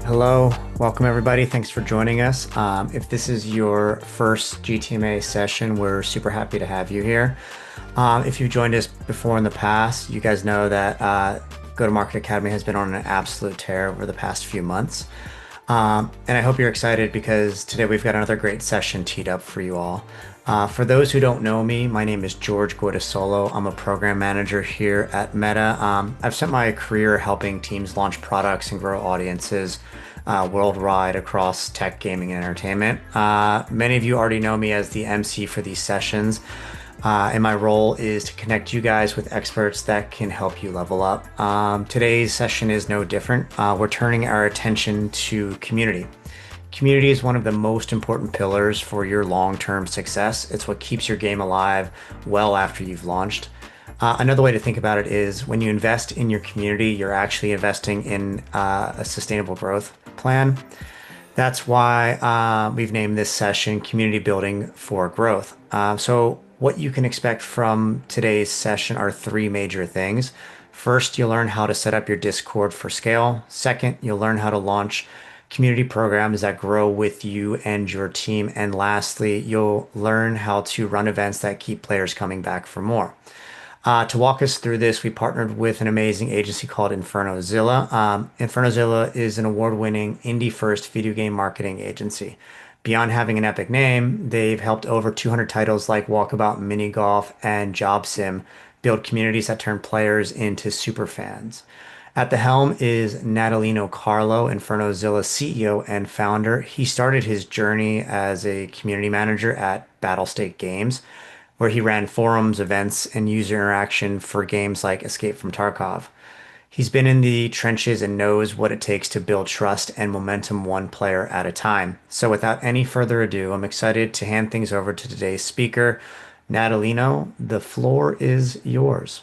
Hello, welcome everybody. Thanks for joining us. If this is your first GTMA session, we're super happy to have you here. If you've joined us before in the past, you guys know that Go-to-Market Academy has been on an absolute tear over the past few months. And I hope you're excited because today we've got another great session teed up for you all. For those who don't know me, my name is George Guidasolo. I'm a program manager here at Meta. I've spent my career helping teams launch products and grow audiences worldwide across tech, gaming, and entertainment. Many of you already know me as the MC for these sessions. And my role is to connect you guys with experts that can help you level up. Today's session is no different. We're turning our attention to community. Community is one of the most important pillars for your long-term success. It's what keeps your game alive well after you've launched. Another way to think about it is when you invest in your community, you're actually investing in a sustainable growth plan. That's why we've named this session Community Building for Growth. So what you can expect from today's session are three major things. First, you'll learn how to set up your Discord for scale. Second, you'll learn how to launch community programs that grow with you and your team. And lastly, you'll learn how to run events that keep players coming back for more. To walk us through this, we partnered with an amazing agency called Infernozilla. Infernozilla is an award-winning indie-first video game marketing agency. Beyond having an epic name, they've helped over 200 titles like Walkabout Mini Golf and Job Sim build communities that turn players into super fans. At the helm is Natalino Carlo, Infernozilla's CEO and founder. He started his journey as a community manager at Battlestate Games, where he ran forums, events, and user interaction for games like Escape from Tarkov. He's been in the trenches and knows what it takes to build trust and momentum one player at a time. So without any further ado, I'm excited to hand things over to today's speaker, Natalino. The floor is yours.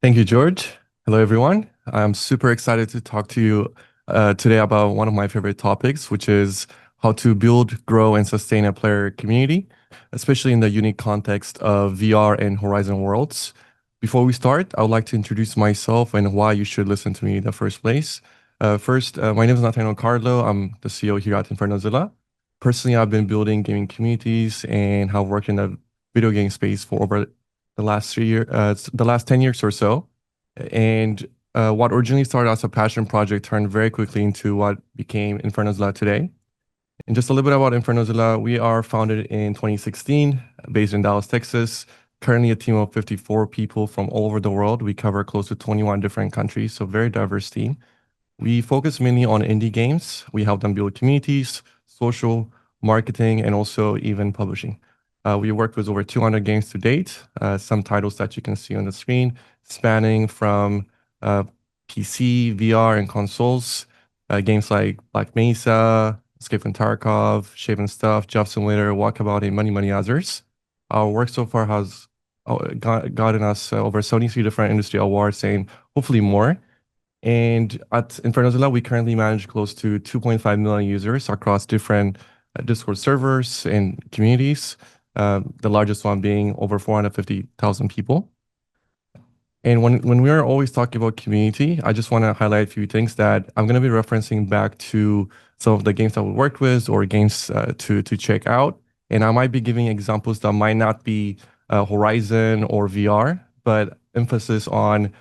Thank you, George. Hello, everyone. I'm super excited to talk to you today about one of my favorite topics, which is how to build, grow, and sustain a player community, especially in the unique context of VR and Horizon worlds. Before we start, I would like to introduce myself and why you should listen to me in the first place. First, my name is Nathaniel Carlo. I'm the CEO here at Infernozilla. Personally, I've been building gaming communities and have worked in the video game space for over the last 10 years or so. And what originally started as a passion project turned very quickly into what became Infernozilla today. And just a little bit about Infernozilla, we are founded in 2016, based in Dallas, Texas. Currently a team of 54 people from all over the world. We cover close to 21 different countries, so very diverse team. We focus mainly on indie games. We help them build communities, social, marketing, and also even publishing. We worked with over 200 games to date, some titles that you can see on the screen, spanning from PC, VR, and consoles. Games like Black Mesa, Escape from Tarkov, Shaven Stuff, Job Simulator, Walkabout, and many, many others. Our work so far has gotten us over 73 different industry awards and hopefully more. And at Infernozilla, we currently manage close to 2.5 million users across different Discord servers and communities. The largest one being over 450,000 people. And when we are always talking about community, I just want to highlight a few things that I'm going to be referencing back to some of the games that we worked with or games to check out. And I might be giving examples that might not be Horizon or VR, but emphasis on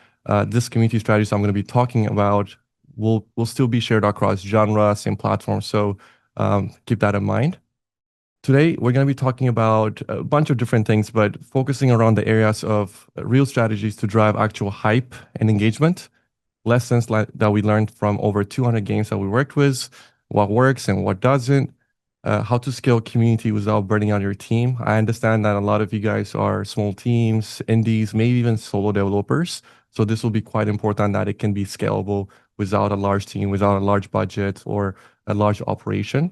this community strategies I'm going to be talking about will still be shared across genres and platforms. So keep that in mind. Today, we're going to be talking about a bunch of different things, but focusing around the areas of real strategies to drive actual hype and engagement, lessons that we learned from over 200 games that we worked with, what works and what doesn't, how to scale community without burning out your team. I understand that a lot of you guys are small teams, indies, maybe even solo developers. So this will be quite important that it can be scalable without a large team, without a large budget or a large operation.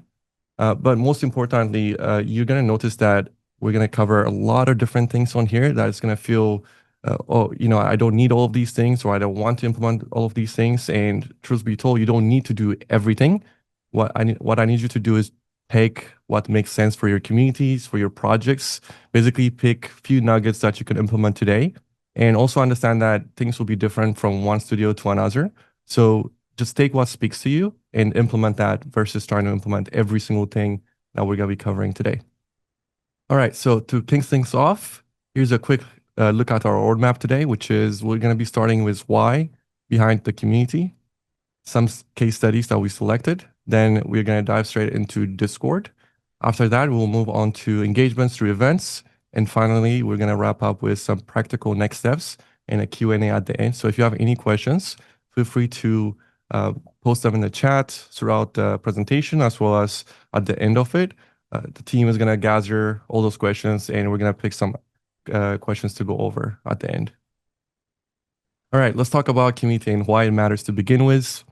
But most importantly, you're going to notice that we're going to cover a lot of different things on here that it's going to feel, I don't need all of these things, or I don't want to implement all of these things. And truth be told, you don't need to do everything. What I need you to do is pick what makes sense for your communities, for your projects. Basically, pick a few nuggets that you can implement today. And also understand that things will be different from one studio to another. So just take what speaks to you and implement that versus trying to implement every single thing that we're going to be covering today. All right, so to kick things off, here's a quick look at our roadmap today, which is we're going to be starting with why behind the community, some case studies that we selected. Then we're going to dive straight into Discord. After that, we'll move on to engagements through events. And finally, we're going to wrap up with some practical next steps and a Q&A at the end. So if you have any questions, feel free to post them in the chat throughout the presentation as well as at the end of it. The team is going to gather all those questions and we're going to pick some questions to go over at the end. All right, let's talk about community and why it matters to begin with.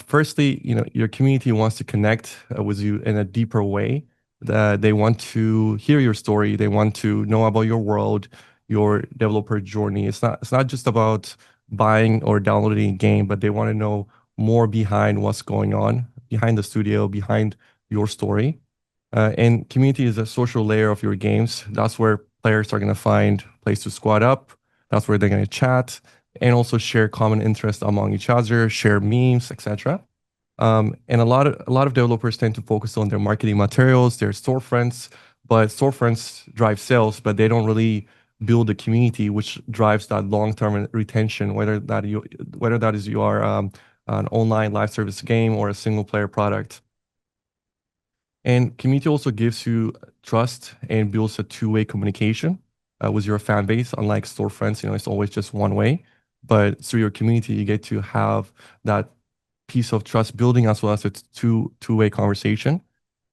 Firstly, your community wants to connect with you in a deeper way. They want to hear your story. They want to know about your world, your developer journey. It's not just about buying or downloading a game, but they want to know more behind what's going on, behind the studio, behind your story. And community is a social layer of your games. That's where players are going to find a place to squad up. That's where they're going to chat and also share common interests among each other, share memes, etc. And a lot of developers tend to focus on their marketing materials, their storefronts, but storefronts drive sales, but they don't really build a community which drives that long-term retention, whether that is you are an online live service game or a single player product. And community also gives you trust and builds a two-way communication with your fan base. Unlike storefronts, it's always just one way. But through your community, you get to have that piece of trust building as well as a two-way conversation.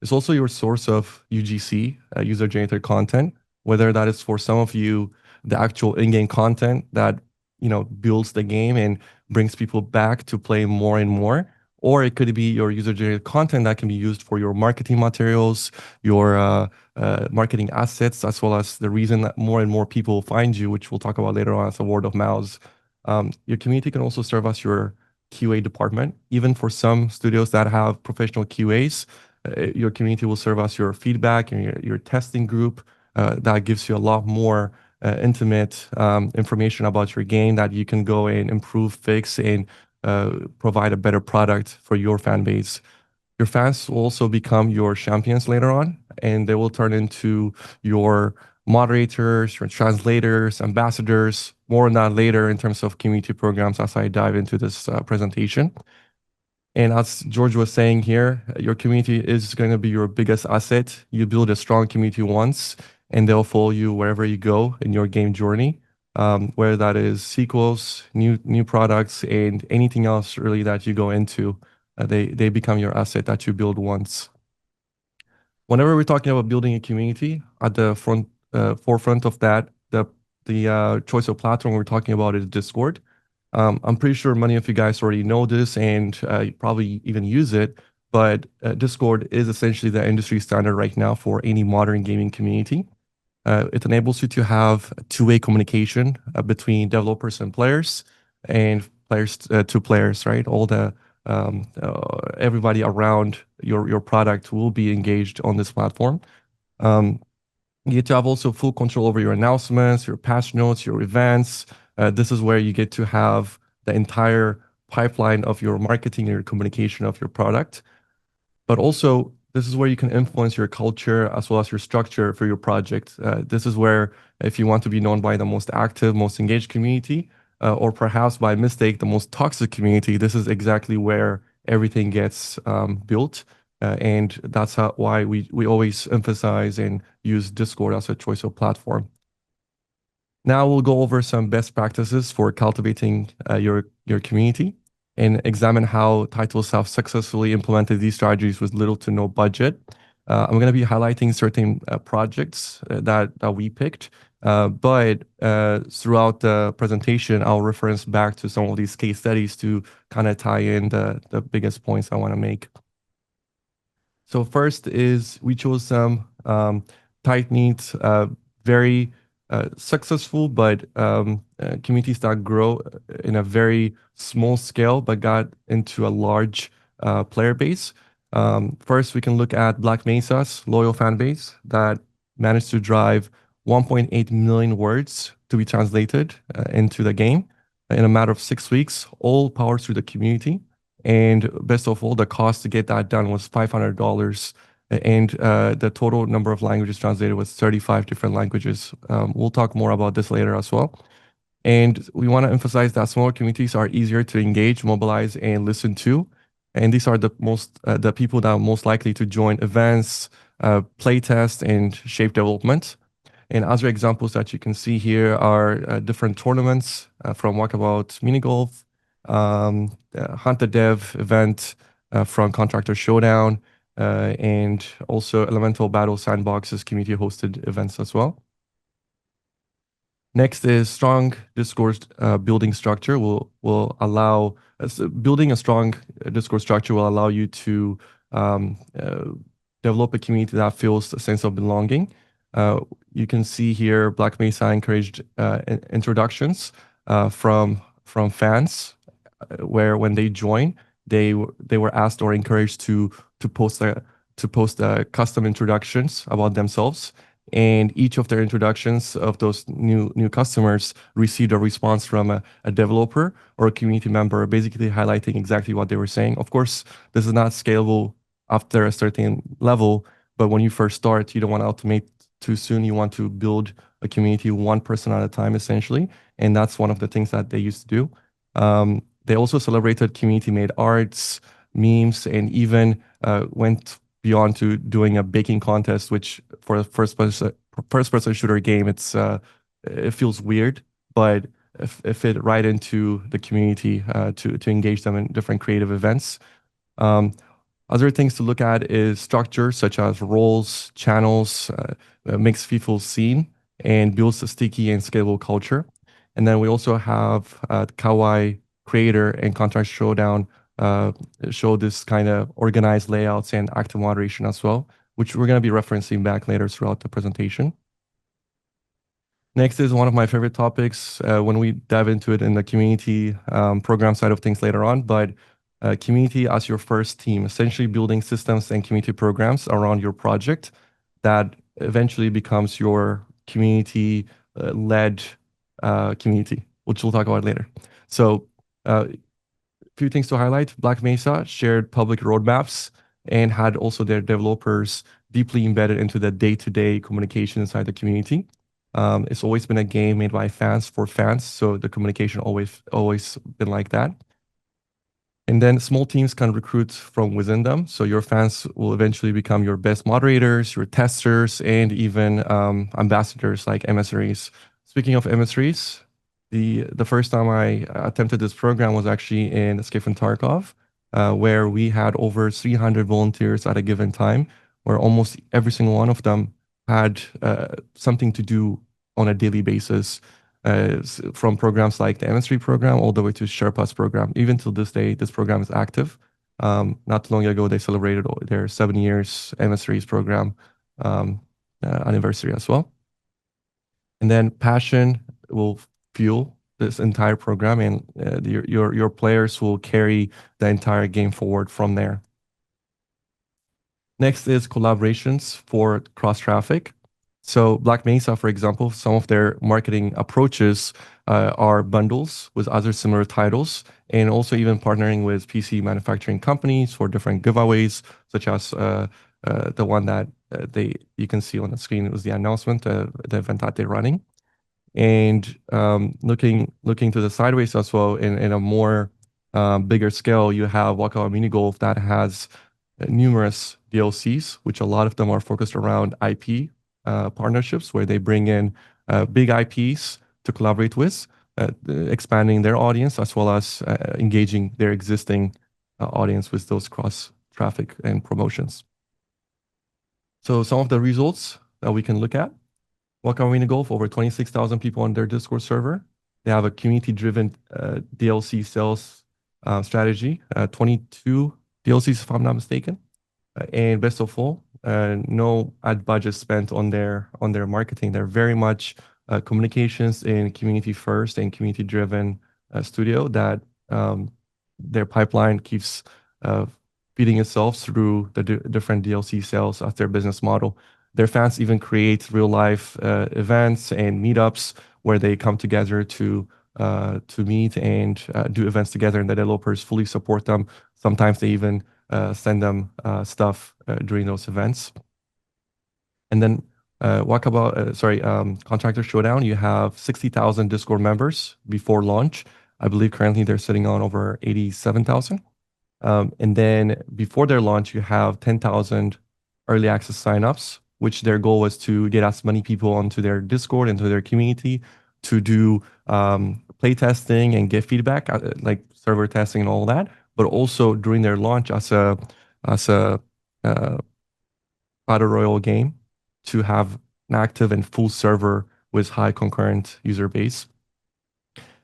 It's also your source of UGC, user-generated content, whether that is for some of you, the actual in-game content that builds the game and brings people back to play more and more, or it could be your user-generated content that can be used for your marketing materials, your marketing assets, as well as the reason that more and more people find you, which we'll talk about later on as a word of mouth. Your community can also serve as your QA department. Even for some studios that have professional QAs, your community will serve as your feedback and your testing group. That gives you a lot more intimate information about your game that you can go and improve, fix, and provide a better product for your fan base. Your fans will also become your champions later on, and they will turn into your moderators, your translators, ambassadors. More on that later in terms of community programs as I dive into this presentation. And as George was saying here, your community is going to be your biggest asset. You build a strong community once, and they'll follow you wherever you go in your game journey, whether that is sequels, new products, and anything else really that you go into. They become your asset that you build once. Whenever we're talking about building a community, at the forefront of that, the choice of platform we're talking about is Discord. I'm pretty sure many of you guys already know this and probably even use it, but Discord is essentially the industry standard right now for any modern gaming community. It enables you to have two-way communication between developers and players, and players to players, right? All the everybody around your product will be engaged on this platform. You get to have also full control over your announcements, your patch notes, your events. This is where you get to have the entire pipeline of your marketing and your communication of your product. But also, this is where you can influence your culture as well as your structure for your project. This is where, if you want to be known by the most active, most engaged community, or perhaps by mistake, the most toxic community, this is exactly where everything gets built. And that's why we always emphasize and use Discord as a choice of platform. Now we'll go over some best practices for cultivating your community and examine how titles have successfully implemented these strategies with little to no budget. I'm going to be highlighting certain projects that we picked, but throughout the presentation, I'll reference back to some of these case studies to kind of tie in the biggest points I want to make. So first is we chose some tight-knit, very successful, but communities that grow in a very small scale, but got into a large player base. First, we can look at Black Mesa's loyal fan base that managed to drive 1.8 million words to be translated into the game in a matter of 6 weeks, all powered through the community. And best of all, the cost to get that done was $500. And the total number of languages translated was 35 different languages. We'll talk more about this later as well. And we want to emphasize that smaller communities are easier to engage, mobilize, and listen to. And these are the people that are most likely to join events, playtest, and shape development. And other examples that you can see here are different tournaments from Walkabout Mini Golf, Hunt the Dev event from Contractor Showdown, and also Elemental Battle Sandbox's community hosted events as well. Next is strong discourse building structure will allow building a strong discourse structure will allow you to develop a community that feels a sense of belonging. You can see here Black Mesa encouraged introductions from fans, where when they join, they were asked or encouraged to post custom introductions about themselves. And each of their introductions of those new customers received a response from a developer or a community member, basically highlighting exactly what they were saying. Of course, this is not scalable after a certain level, but when you first start, you don't want to automate too soon. You want to build a community one person at a time, essentially. And that's one of the things that they used to do. They also celebrated community-made arts, memes, and even went beyond to doing a baking contest, which for a first person shooter game, it feels weird, but it fit right into the community to engage them in different creative events. Other things to look at is structure, such as roles, channels, makes people seen and builds a sticky and scalable culture. And then we also have Kawaii Creator and Contract Showdown show this kind of organized layouts and active moderation as well, which we're going to be referencing back later throughout the presentation. Next is one of my favorite topics when we dive into it in the community program side of things later on, but community as your first team, essentially building systems and community programs around your project that eventually becomes your community-led community, which we'll talk about later. So few things to highlight. Black Mesa shared public roadmaps and had also their developers deeply embedded into the day-to-day communication inside the community. It's always been a game made by fans for fans, so the communication always been like that. And then small teams can recruit from within them. So your fans will eventually become your best moderators, your testers, and even ambassadors like emissaries. Speaking of emissaries, the first time I attempted this program was actually in Escape from Tarkov, where we had over 300 volunteers at a given time, where almost every single one of them had something to do on a daily basis, from programs like the MS3 program all the way to Sherpa's program. Even till this day, this program is active. Not too long ago, they celebrated their 7 years MS3's program anniversary as well. And then passion will fuel this entire program, and your players will carry the entire game forward from there. Next is collaborations for cross traffic. So Black Mesa, for example, some of their marketing approaches are bundles with other similar titles, and also even partnering with PC manufacturing companies for different giveaways, such as the one that you can see on the screen. It was the announcement, the event that they're running. And looking to the sideways as well, in a more bigger scale, you have Walkabout Mini Golf that has numerous DLCs, which a lot of them are focused around IP partnerships, where they bring in big IPs to collaborate with, expanding their audience as well as engaging their existing audience with those cross traffic and promotions. So some of the results that we can look at: Walkabout Mini Golf, over 26,000 people on their Discord server. They have a community-driven DLC sales strategy, 22 DLCs if I'm not mistaken. And best of all, no ad budget spent on their marketing. They're very much communications and community first and community-driven studio that their pipeline keeps feeding itself through the different DLC sales as their business model. Their fans even create real life events and meetups where they come together to to meet and do events together, and the developers fully support them. Sometimes they even send them stuff during those events. And then Contractor Showdown, you have 60,000 Discord members before launch. I believe currently they're sitting on over 87,000. And then before their launch, you have 10,000 early access signups, which their goal was to get as many people onto their Discord, into their community, to do play testing and get feedback, like server testing and all that. But also during their launch as a battle royale game, to have an active and full server with high concurrent user base.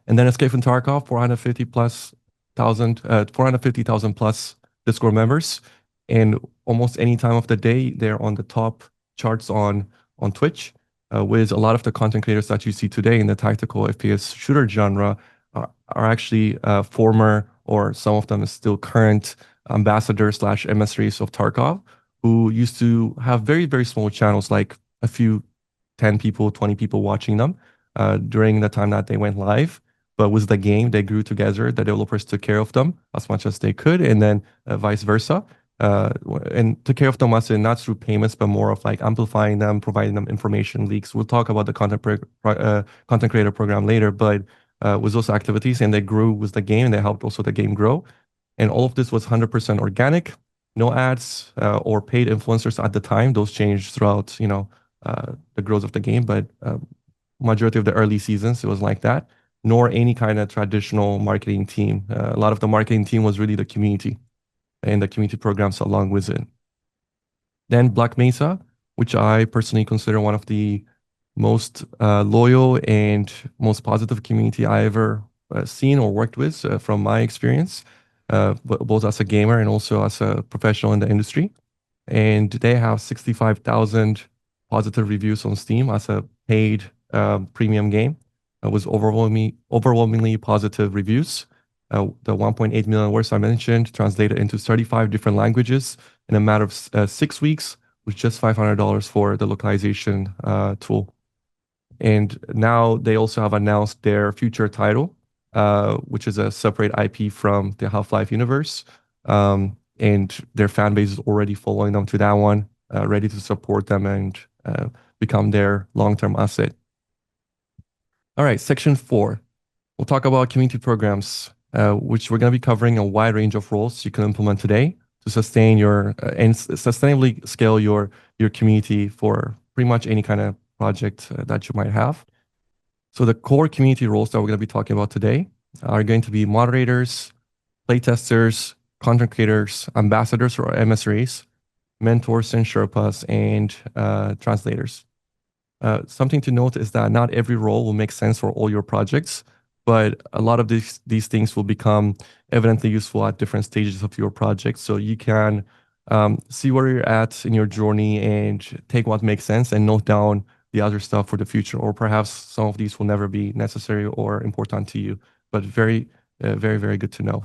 And then Escape from Tarkov, 450,000 plus Discord members. And almost any time of the day, they're on the top charts on Twitch, with a lot of the content creators that you see today in the tactical FPS shooter genre are actually former, or some of them is still current ambassadors slash emissaries of Tarkov, who used to have very, very small channels, like a few 10 people, 20 people watching them during the time that they went live. But with the game, they grew together. The developers took care of them as much as they could, and then vice versa. And took care of them as in not through payments, but more of like amplifying them, providing them information leaks. We'll talk about the content creator program later, but with those activities, and they grew with the game, and they helped also the game grow. And all of this was 100% organic, no ads or paid influencers at the time. Those changed throughout, the growth of the game, but majority of the early seasons, it was like that, nor any kind of traditional marketing team. A lot of the marketing team was really the community and the community programs along with it. Then Black Mesa, which I personally consider one of the most loyal and most positive community I ever seen or worked with from my experience, both as a gamer and also as a professional in the industry. And they have 65,000 positive reviews on Steam as a paid premium game with overwhelmingly positive reviews. The 1.8 million words I mentioned translated into 35 different languages in a matter of 6 weeks, with just $500 for the localization tool. And now they also have announced their future title, which is a separate IP from the Half-Life universe. And their fan base is already following them to that one, ready to support them and become their long-term asset. All right, section 4. We'll talk about community programs, which we're going to be covering a wide range of roles you can implement today to sustain your and sustainably scale your community for pretty much any kind of project that you might have. So the core community roles that we're going to be talking about today are going to be moderators, playtesters, content creators, ambassadors or emissaries, mentors and Sherpas, and translators. Something to note is that not every role will make sense for all your projects, but a lot of these things will become evidently useful at different stages of your project. So you can see where you're at in your journey and take what makes sense and note down the other stuff for the future, or perhaps some of these will never be necessary or important to you, but very, very good to know.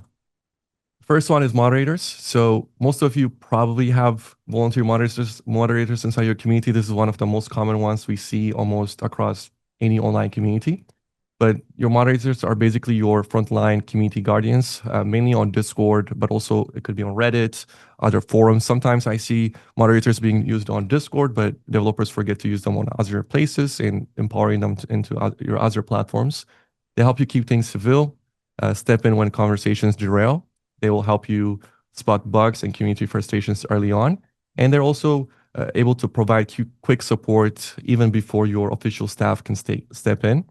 First one is moderators. So most of you probably have volunteer moderators inside your community. This is one of the most common ones we see almost across any online community. But your moderators are basically your frontline community guardians, mainly on Discord, but also it could be on Reddit, other forums. Sometimes I see moderators being used on Discord, but developers forget to use them on other places and empowering them into your other platforms. They help you keep things civil, step in when conversations derail. They will help you spot bugs and community frustrations early on. And they're also able to provide quick support even before your official staff can step in.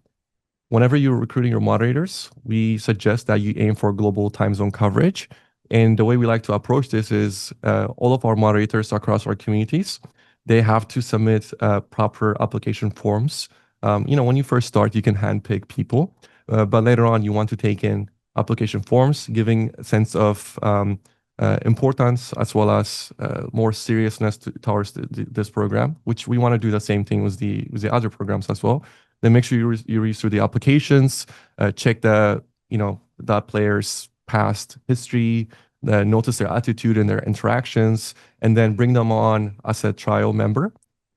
Whenever you're recruiting your moderators, we suggest that you aim for global time zone coverage. And the way we like to approach this is all of our moderators across our communities, they have to submit proper application forms. When you first start, you can handpick people, but later on, you want to take in application forms, giving a sense of importance as well as more seriousness towards this program, which we want to do the same thing with the other programs as well. Then make sure you read through the applications, check that player's past history, notice their attitude and their interactions, and then bring them on as a trial member.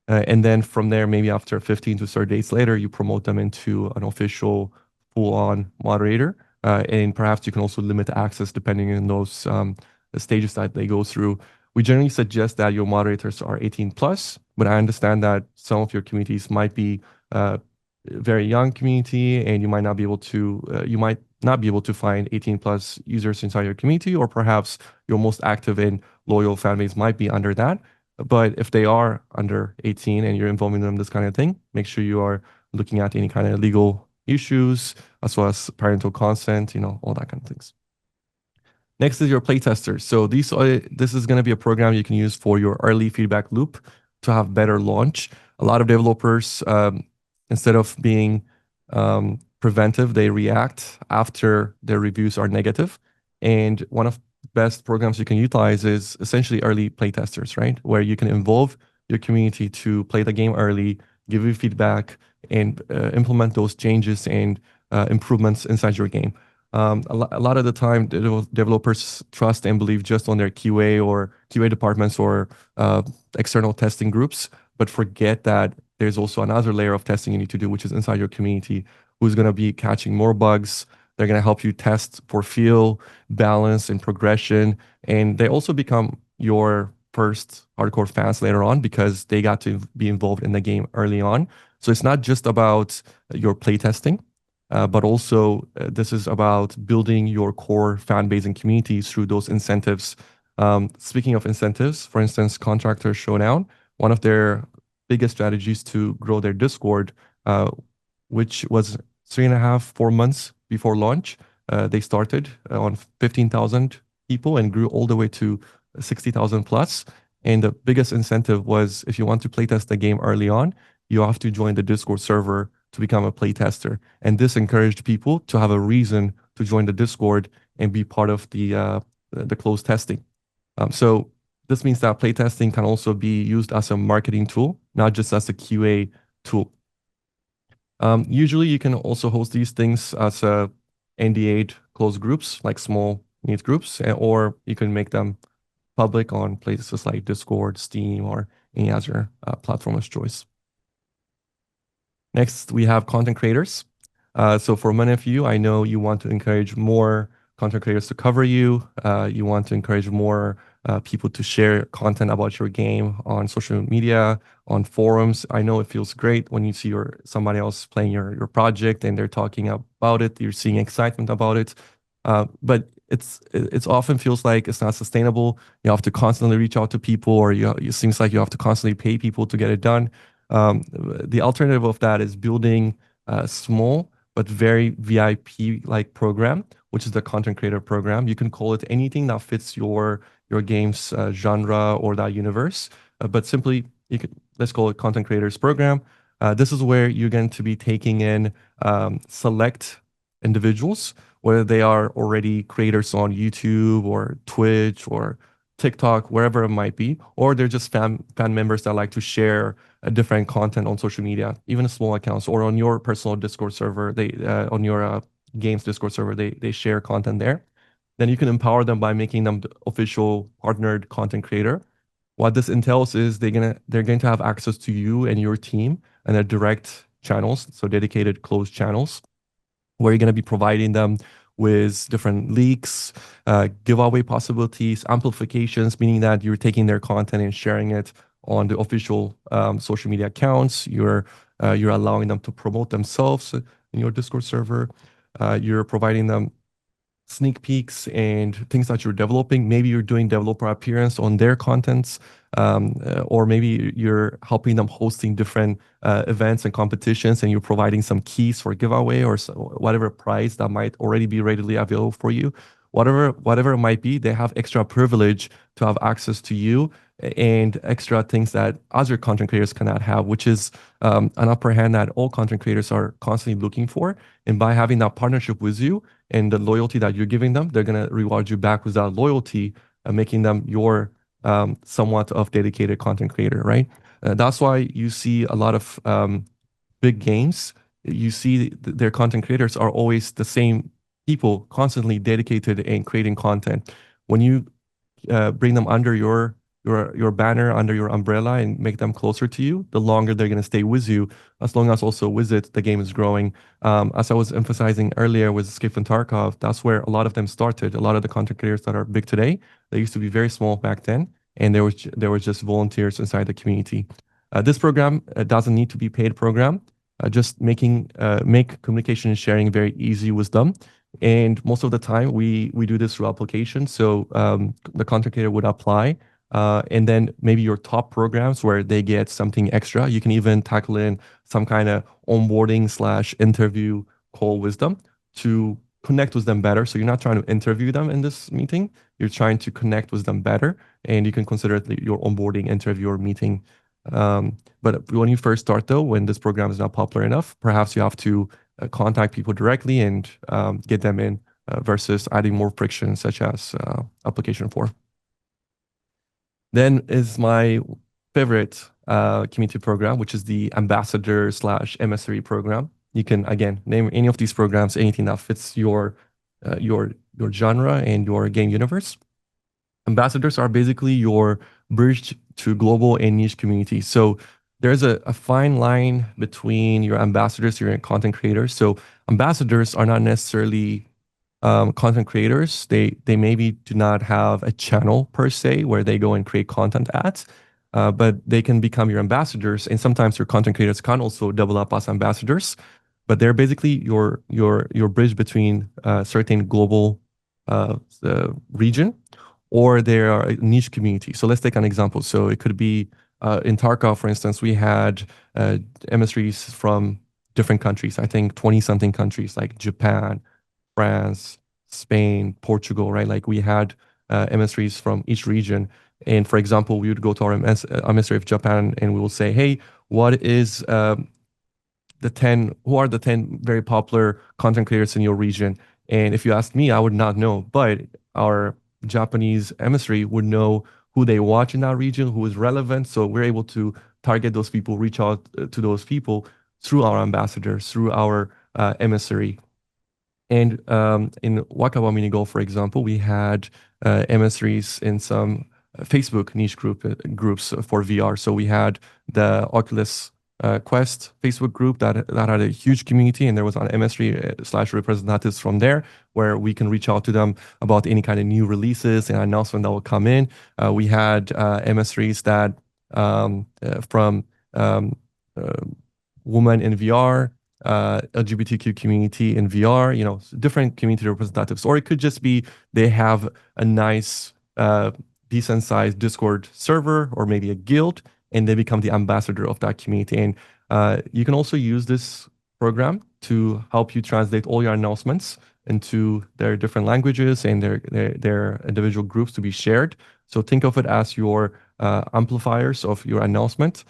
And then from there, maybe after 15 to 30 days later, you promote them into an official full-on moderator, and perhaps you can also limit access depending on those the stages that they go through. We generally suggest that your moderators are 18 plus, but I understand that some of your communities might be very young community, and you might not be able to find 18 plus users inside your community, or perhaps your most active and loyal fan base might be under that. But if they are under 18 and you're involving them in this kind of thing, make sure you are looking at any kind of legal issues as well as parental consent, all that kind of things. Next is your playtesters. So this is going to be a program you can use for your early feedback loop to have better launch. A lot of developers, instead of being preventive, they react after their reviews are negative. And one of the best programs you can utilize is essentially early playtesters, right? Where you can involve your community to play the game early, give you feedback, and implement those changes and improvements inside your game. A lot of the time, developers trust and believe just on their QA departments or external testing groups, but forget that there's also another layer of testing you need to do, which is inside your community, who's going to be catching more bugs. They're going to help you test for feel, balance, and progression. And they also become your first hardcore fans later on because they got to be involved in the game early on. So it's not just about your playtesting. But also, this is about building your core fan base and communities through those incentives. Speaking of incentives, for instance, Contractor Showdown, one of their biggest strategies to grow their Discord, which was 3.5, 4 months before launch. They started on 15,000 people and grew all the way to 60,000 plus. And the biggest incentive was if you want to playtest the game early on, you have to join the Discord server to become a playtester. And this encouraged people to have a reason to join the Discord and be part of the closed testing. So this means that playtesting can also be used as a marketing tool, not just as a QA tool. Usually you can also host these things as a NDA'd closed groups, like small neat groups, or you can make them public on places like Discord, Steam, or any other platform of choice. Next, we have content creators. So for many of you, I know you want to encourage more content creators to cover you. You want to encourage more people to share content about your game on social media, on forums. I know it feels great when you see somebody else playing your project and they're talking about it. You're seeing excitement about it. But it's often feels like it's not sustainable. You have to constantly reach out to people, or it seems like you have to constantly pay people to get it done. The alternative of that is building a small but very VIP-like program, which is the content creator program. You can call it anything that fits your game's genre or that universe, but simply let's call it content creators program. This is where you're going to be taking in select individuals, whether they are already creators on YouTube or Twitch or TikTok, wherever it might be, or they're just fan members that like to share different content on social media, even small accounts, or on your personal Discord server. On your games Discord server, they share content there. Then you can empower them by making them the official partnered content creator. What this entails is they're going to have access to you and your team and their direct channels, so dedicated closed channels, where you're going to be providing them with different leaks, giveaway possibilities, amplifications, meaning that you're taking their content and sharing it on the official social media accounts. You're allowing them to promote themselves in your Discord server. You're providing them sneak peeks and things that you're developing. Maybe you're doing developer appearance on their contents, or maybe you're helping them hosting different events and competitions, and you're providing some keys for giveaway or whatever prize that might already be readily available for you. Whatever it might be, they have extra privilege to have access to you and extra things that other content creators cannot have, which is an upper hand that all content creators are constantly looking for. And by having that partnership with you and the loyalty that you're giving them, they're going to reward you back with that loyalty, making them your somewhat of dedicated content creator, right? That's why you see a lot of big games. You see their content creators are always the same people, constantly dedicated and creating content. When you bring them under your your banner under your umbrella and make them closer to you, the longer they're going to stay with you, as long as also with it, the game is growing. As I was emphasizing earlier with Skip and Tarkov, that's where a lot of them started. A lot of the content creators that are big today, they used to be very small back then, and they were just volunteers inside the community. This program doesn't need to be paid program. Just make communication and sharing very easy with them. And most of the time, we do this through application. So the content creator would apply, and then maybe your top programs where they get something extra. You can even tackle in some kind of onboarding/interview call with them to connect with them better. So you're not trying to interview them in this meeting. You're trying to connect with them better, and you can consider it your onboarding interview or meeting. But when you first start, though, when this program is not popular enough, perhaps you have to contact people directly and get them in versus adding more friction, such as application form. Then is my favorite community program, which is the ambassador/emissary program. You can, again, name any of these programs, anything that fits your genre and your game universe. Ambassadors are basically your bridge to global and niche communities. So there's a fine line between your ambassadors, your content creators. So ambassadors are not necessarily content creators. They maybe do not have a channel per se where they go and create content ads, but they can become your ambassadors. And sometimes your content creators can also double up as ambassadors. But they're basically your bridge between a certain global region or they are a niche community. So let's take an example. So it could be in Tarkov, for instance, we had emissaries from different countries. I think 20 something countries like Japan, France, Spain, Portugal, right? Like we had emissaries from each region. And for example, we would go to our emissary of Japan and we will say, hey, what is who are the 10 very popular content creators in your region? And if you ask me, I would not know, but our Japanese emissary would know who they watch in that region, who is relevant. So we're able to target those people, reach out to those people through our ambassadors, through our emissary. And in Wakaba Minigo, for example, we had emissaries in some Facebook niche groups for VR. So we had the Oculus Quest Facebook group that had a huge community, and there was an emissary/representatives from there where we can reach out to them about any kind of new releases and announcement that will come in. We had emissaries that from women in VR, LGBTQ community in VR, different community representatives. Or it could just be they have a nice, decent sized Discord server or maybe a guild, and they become the ambassador of that community. And you can also use this program to help you translate all your announcements into their different languages and their individual groups to be shared. So think of it as your amplifiers of your announcement.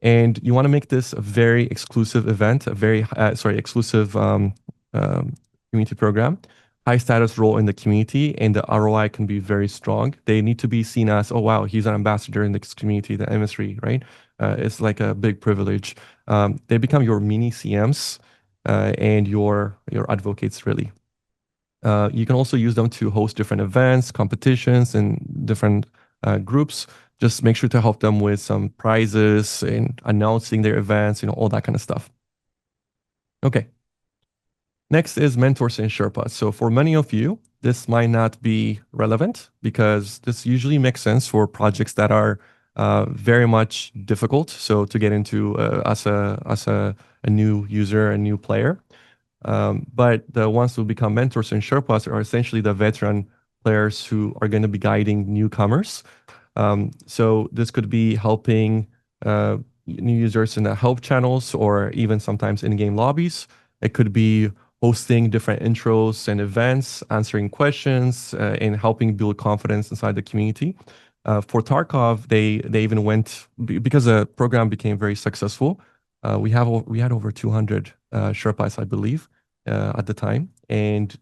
And you want to make this a very exclusive event, a very, exclusive community program, high status role in the community, and the ROI can be very strong. They need to be seen as, oh, wow, he's an ambassador in this community, the emissary, right? It's like a big privilege. They become your mini CMs and your advocates, really. You can also use them to host different events, competitions, and different groups. Just make sure to help them with some prizes and announcing their events, all that kind of stuff. Okay. Next is mentors and Sherpas. So for many of you, this might not be relevant because this usually makes sense for projects that are very much difficult. So to get into as a new user, a new player. But the ones who become mentors and Sherpas are essentially the veteran players who are going to be guiding newcomers. So this could be helping new users in the help channels or even sometimes in-game lobbies. It could be hosting different intros and events, answering questions, and helping build confidence inside the community. For Tarkov, they even went because the program became very successful. We had over 200 Sherpas, I believe, at the time, and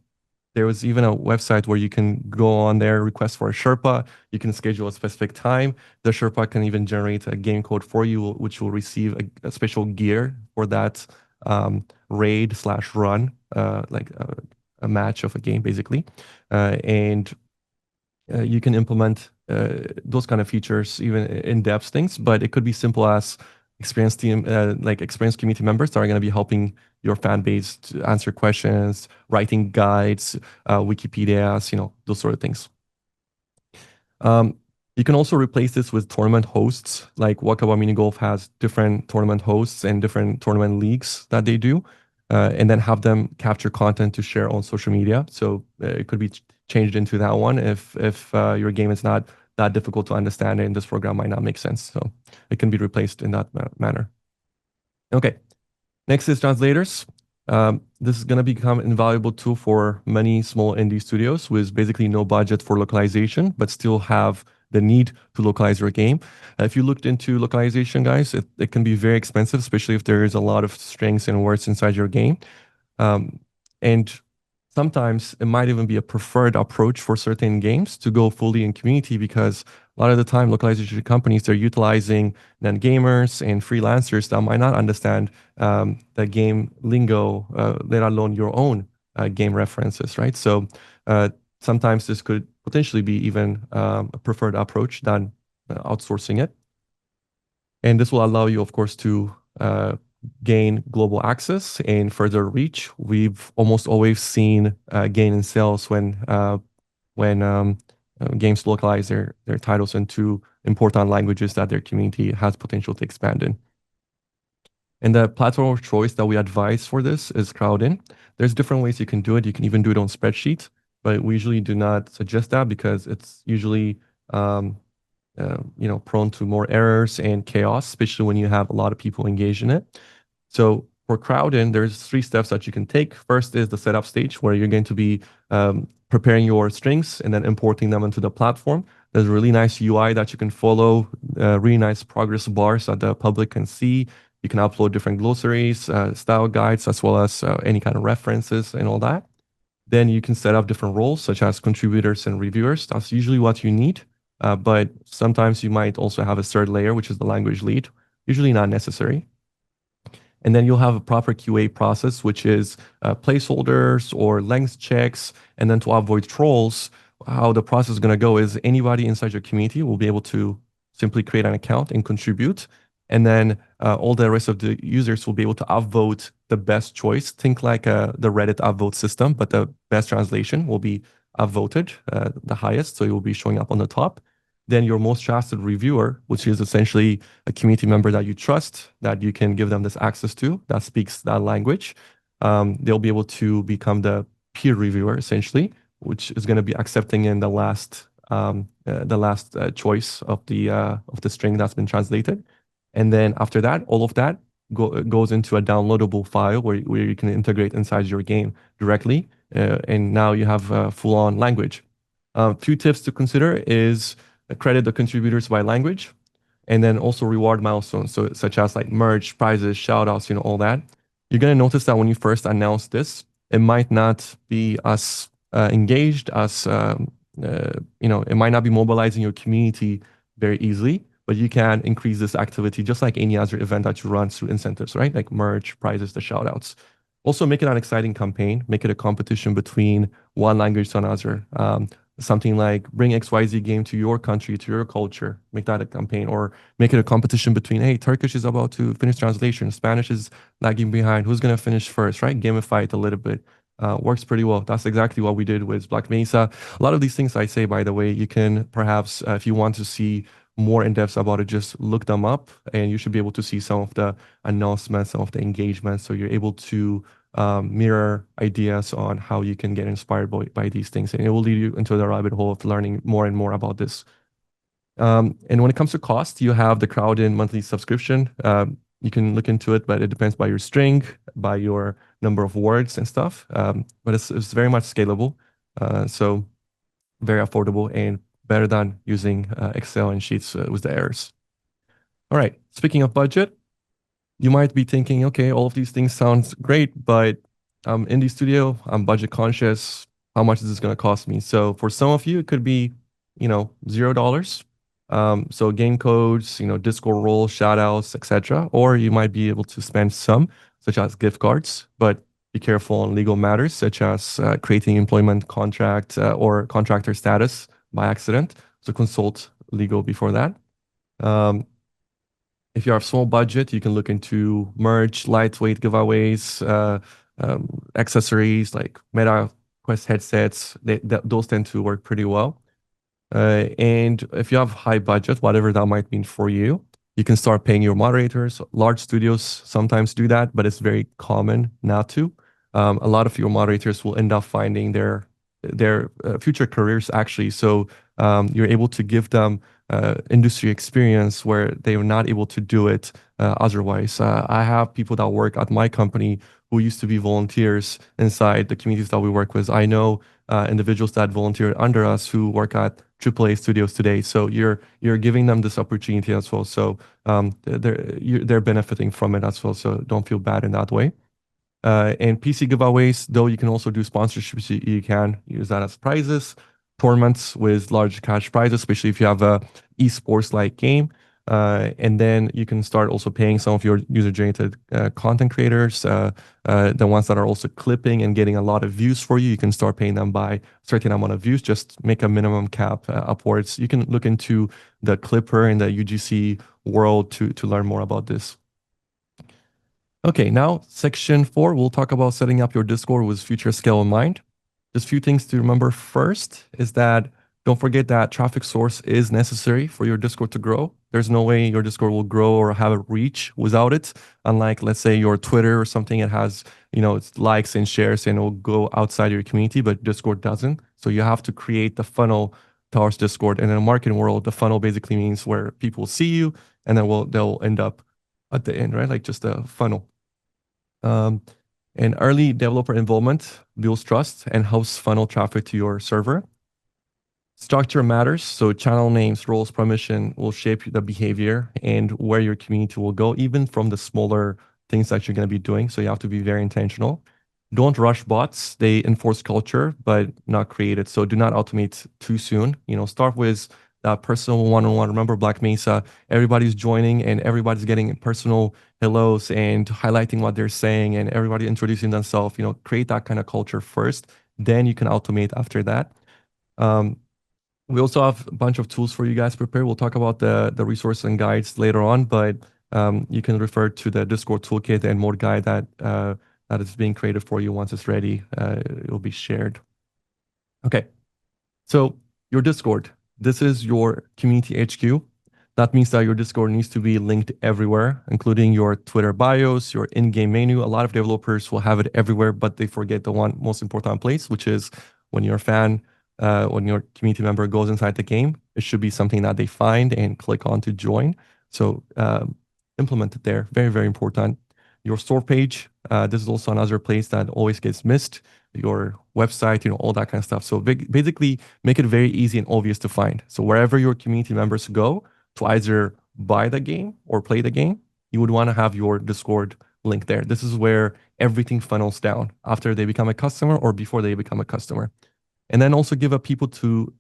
there was even a website where you can go on there, request for a Sherpa. You can schedule a specific time. The Sherpa can even generate a game code for you, which will receive a special gear for that raid/run, like a match of a game, basically. And you can implement those kind of features, even in-depth things, but it could be simple as experienced community members that are going to be helping your fan base to answer questions, writing guides, Wikipedias, those sort of things. Um, you can also replace this with tournament hosts. Like Wakaba Mini Golf has different tournament hosts and different tournament leagues that they do, and then have them capture content to share on social media. So it could be changed into that one if your game is not that difficult to understand and this program might not make sense. So it can be replaced in that manner. Okay. Next is translators. This is going to become an invaluable tool for many small indie studios with basically no budget for localization, but still have the need to localize your game. If you looked into localization, guys, it can be very expensive, especially if there is a lot of strings and words inside your game. And sometimes it might even be a preferred approach for certain games to go fully in community because a lot of the time localization companies, they're utilizing non-gamers and freelancers that might not understand the game lingo, let alone your own game references, right? So sometimes this could potentially be even a preferred approach than outsourcing it. And this will allow you, of course, to gain global access and further reach. We've almost always seen gain in sales when games localize their titles into important languages that their community has potential to expand in. And the platform of choice that we advise for this is Crowdin. There's different ways you can do it. You can even do it on spreadsheet, but we usually do not suggest that because it's usually prone to more errors and chaos, especially when you have a lot of people engaged in it. So for Crowdin, there's 3 steps that you can take. First is the setup stage where you're going to be preparing your strings and then importing them into the platform. There's a really nice UI that you can follow, really nice progress bars that the public can see. You can upload different glossaries, style guides, as well as any kind of references and all that. Then you can set up different roles such as contributors and reviewers. That's usually what you need. But sometimes you might also have a third layer, which is the language lead, usually not necessary. And then you'll have a proper QA process, which is placeholders or length checks. And then to avoid trolls, how the process is going to go is anybody inside your community will be able to simply create an account and contribute. And then all the rest of the users will be able to upvote the best choice. Think like the Reddit upvote system, but the best translation will be upvoted the highest. So it will be showing up on the top. Then your most trusted reviewer, which is essentially a community member that you trust, that you can give them this access to, that speaks that language. They'll be able to become the peer reviewer, essentially, which is going to be accepting in the last choice of the string that's been translated. And then after that, all of that goes into a downloadable file where you can integrate inside your game directly. And now you have full-on language. 2 tips to consider is credit the contributors by language, and then also reward milestones, so such as like merch, prizes, shout outs, all that. You're going to notice that when you first announce this, it might not be as engaged as, it might not be mobilizing your community very easily, but you can increase this activity just like any other event that you run through incentives, right? Like merch, prizes, the shout outs. Also make it an exciting campaign, make it a competition between one language to another. Something like bring XYZ game to your country, to your culture, make that a campaign, or make it a competition between, hey, Turkish is about to finish translation, Spanish is lagging behind, who's going to finish first, right? Gamify it a little bit. Works pretty well. That's exactly what we did with Black Mesa. A lot of these things I say, by the way, you can perhaps, if you want to see more in depth about it, just look them up and you should be able to see some of the announcements, some of the engagements. So you're able to mirror ideas on how you can get inspired by these things. And it will lead you into the rabbit hole of learning more and more about this. And when it comes to cost, you have the Crowdin monthly subscription. You can look into it, but it depends by your string, by your number of words and stuff. But it's very much scalable. So very affordable and better than using Excel and Sheets with the errors. All right, speaking of budget, you might be thinking, okay, all of these things sounds great, but I'm indie studio, I'm budget conscious. How much is this going to cost me? So for some of you, it could be, $0. So game codes, Discord roles, shout outs, etc. Or you might be able to spend some, such as gift cards, but be careful on legal matters, such as creating employment contract or contractor status by accident. So consult legal before that. Um, if you have small budget, you can look into merch, lightweight giveaways, accessories like Meta Quest headsets. Those tend to work pretty well. And if you have high budget, whatever that might mean for you, you can start paying your moderators. Large studios sometimes do that, but it's very common not to. A lot of your moderators will end up finding their future careers actually. So you're able to give them industry experience where they were not able to do it otherwise. I have people that work at my company who used to be volunteers inside the communities that we work with. I know individuals that volunteer under us who work at AAA studios today. So you're giving them this opportunity as well. So they're benefiting from it as well. So don't feel bad in that way. And PC giveaways, though you can also do sponsorships, you can use that as prizes, tournaments with large cash prizes, especially if you have a esports like game. And then you can start also paying some of your user-generated content creators, the ones that are also clipping and getting a lot of views for you. You can start paying them by a certain amount of views, just make a minimum cap upwards. You can look into the Clipper and the UGC world to learn more about this. Okay, now section 4, we'll talk about setting up your Discord with future scale in mind. Just a few things to remember first is that don't forget that traffic source is necessary for your Discord to grow. There's no way your Discord will grow or have a reach without it. Unlike, let's say, your Twitter or something, it has, it's likes and shares and it will go outside your community, but Discord doesn't. So you have to create the funnel towards Discord. And in the marketing world, the funnel basically means where people see you and then they'll end up at the end, right? Like just a funnel. And early developer involvement builds trust and helps funnel traffic to your server. Structure matters, so channel names, roles, permission will shape the behavior and where your community will go, even from the smaller things that you're going to be doing. So you have to be very intentional. Don't rush bots. They enforce culture, but not create it. So do not automate too soon. Start with that personal one-on-one. Remember Black Mesa, everybody's joining and everybody's getting personal hellos and highlighting what they're saying and everybody introducing themselves. Create that kind of culture first. Then you can automate after that. We also have a bunch of tools for you guys prepared. We'll talk about the resources and guides later on, but you can refer to the Discord toolkit and more guide that is being created for you. Once it's ready, it will be shared. Okay, so your Discord. This is your community HQ. That means that your Discord needs to be linked everywhere, including your Twitter bios, your in-game menu. A lot of developers will have it everywhere, but they forget the one most important place, which is when your fan, when your community member goes inside the game, it should be something that they find and click on to join. So implement it there. Very, very important. Your store page. This is also another place that always gets missed. Your website, all that kind of stuff. So basically make it very easy and obvious to find. So wherever your community members go to either buy the game or play the game, you would want to have your Discord link there. This is where everything funnels down after they become a customer or before they become a customer. And then also give up people to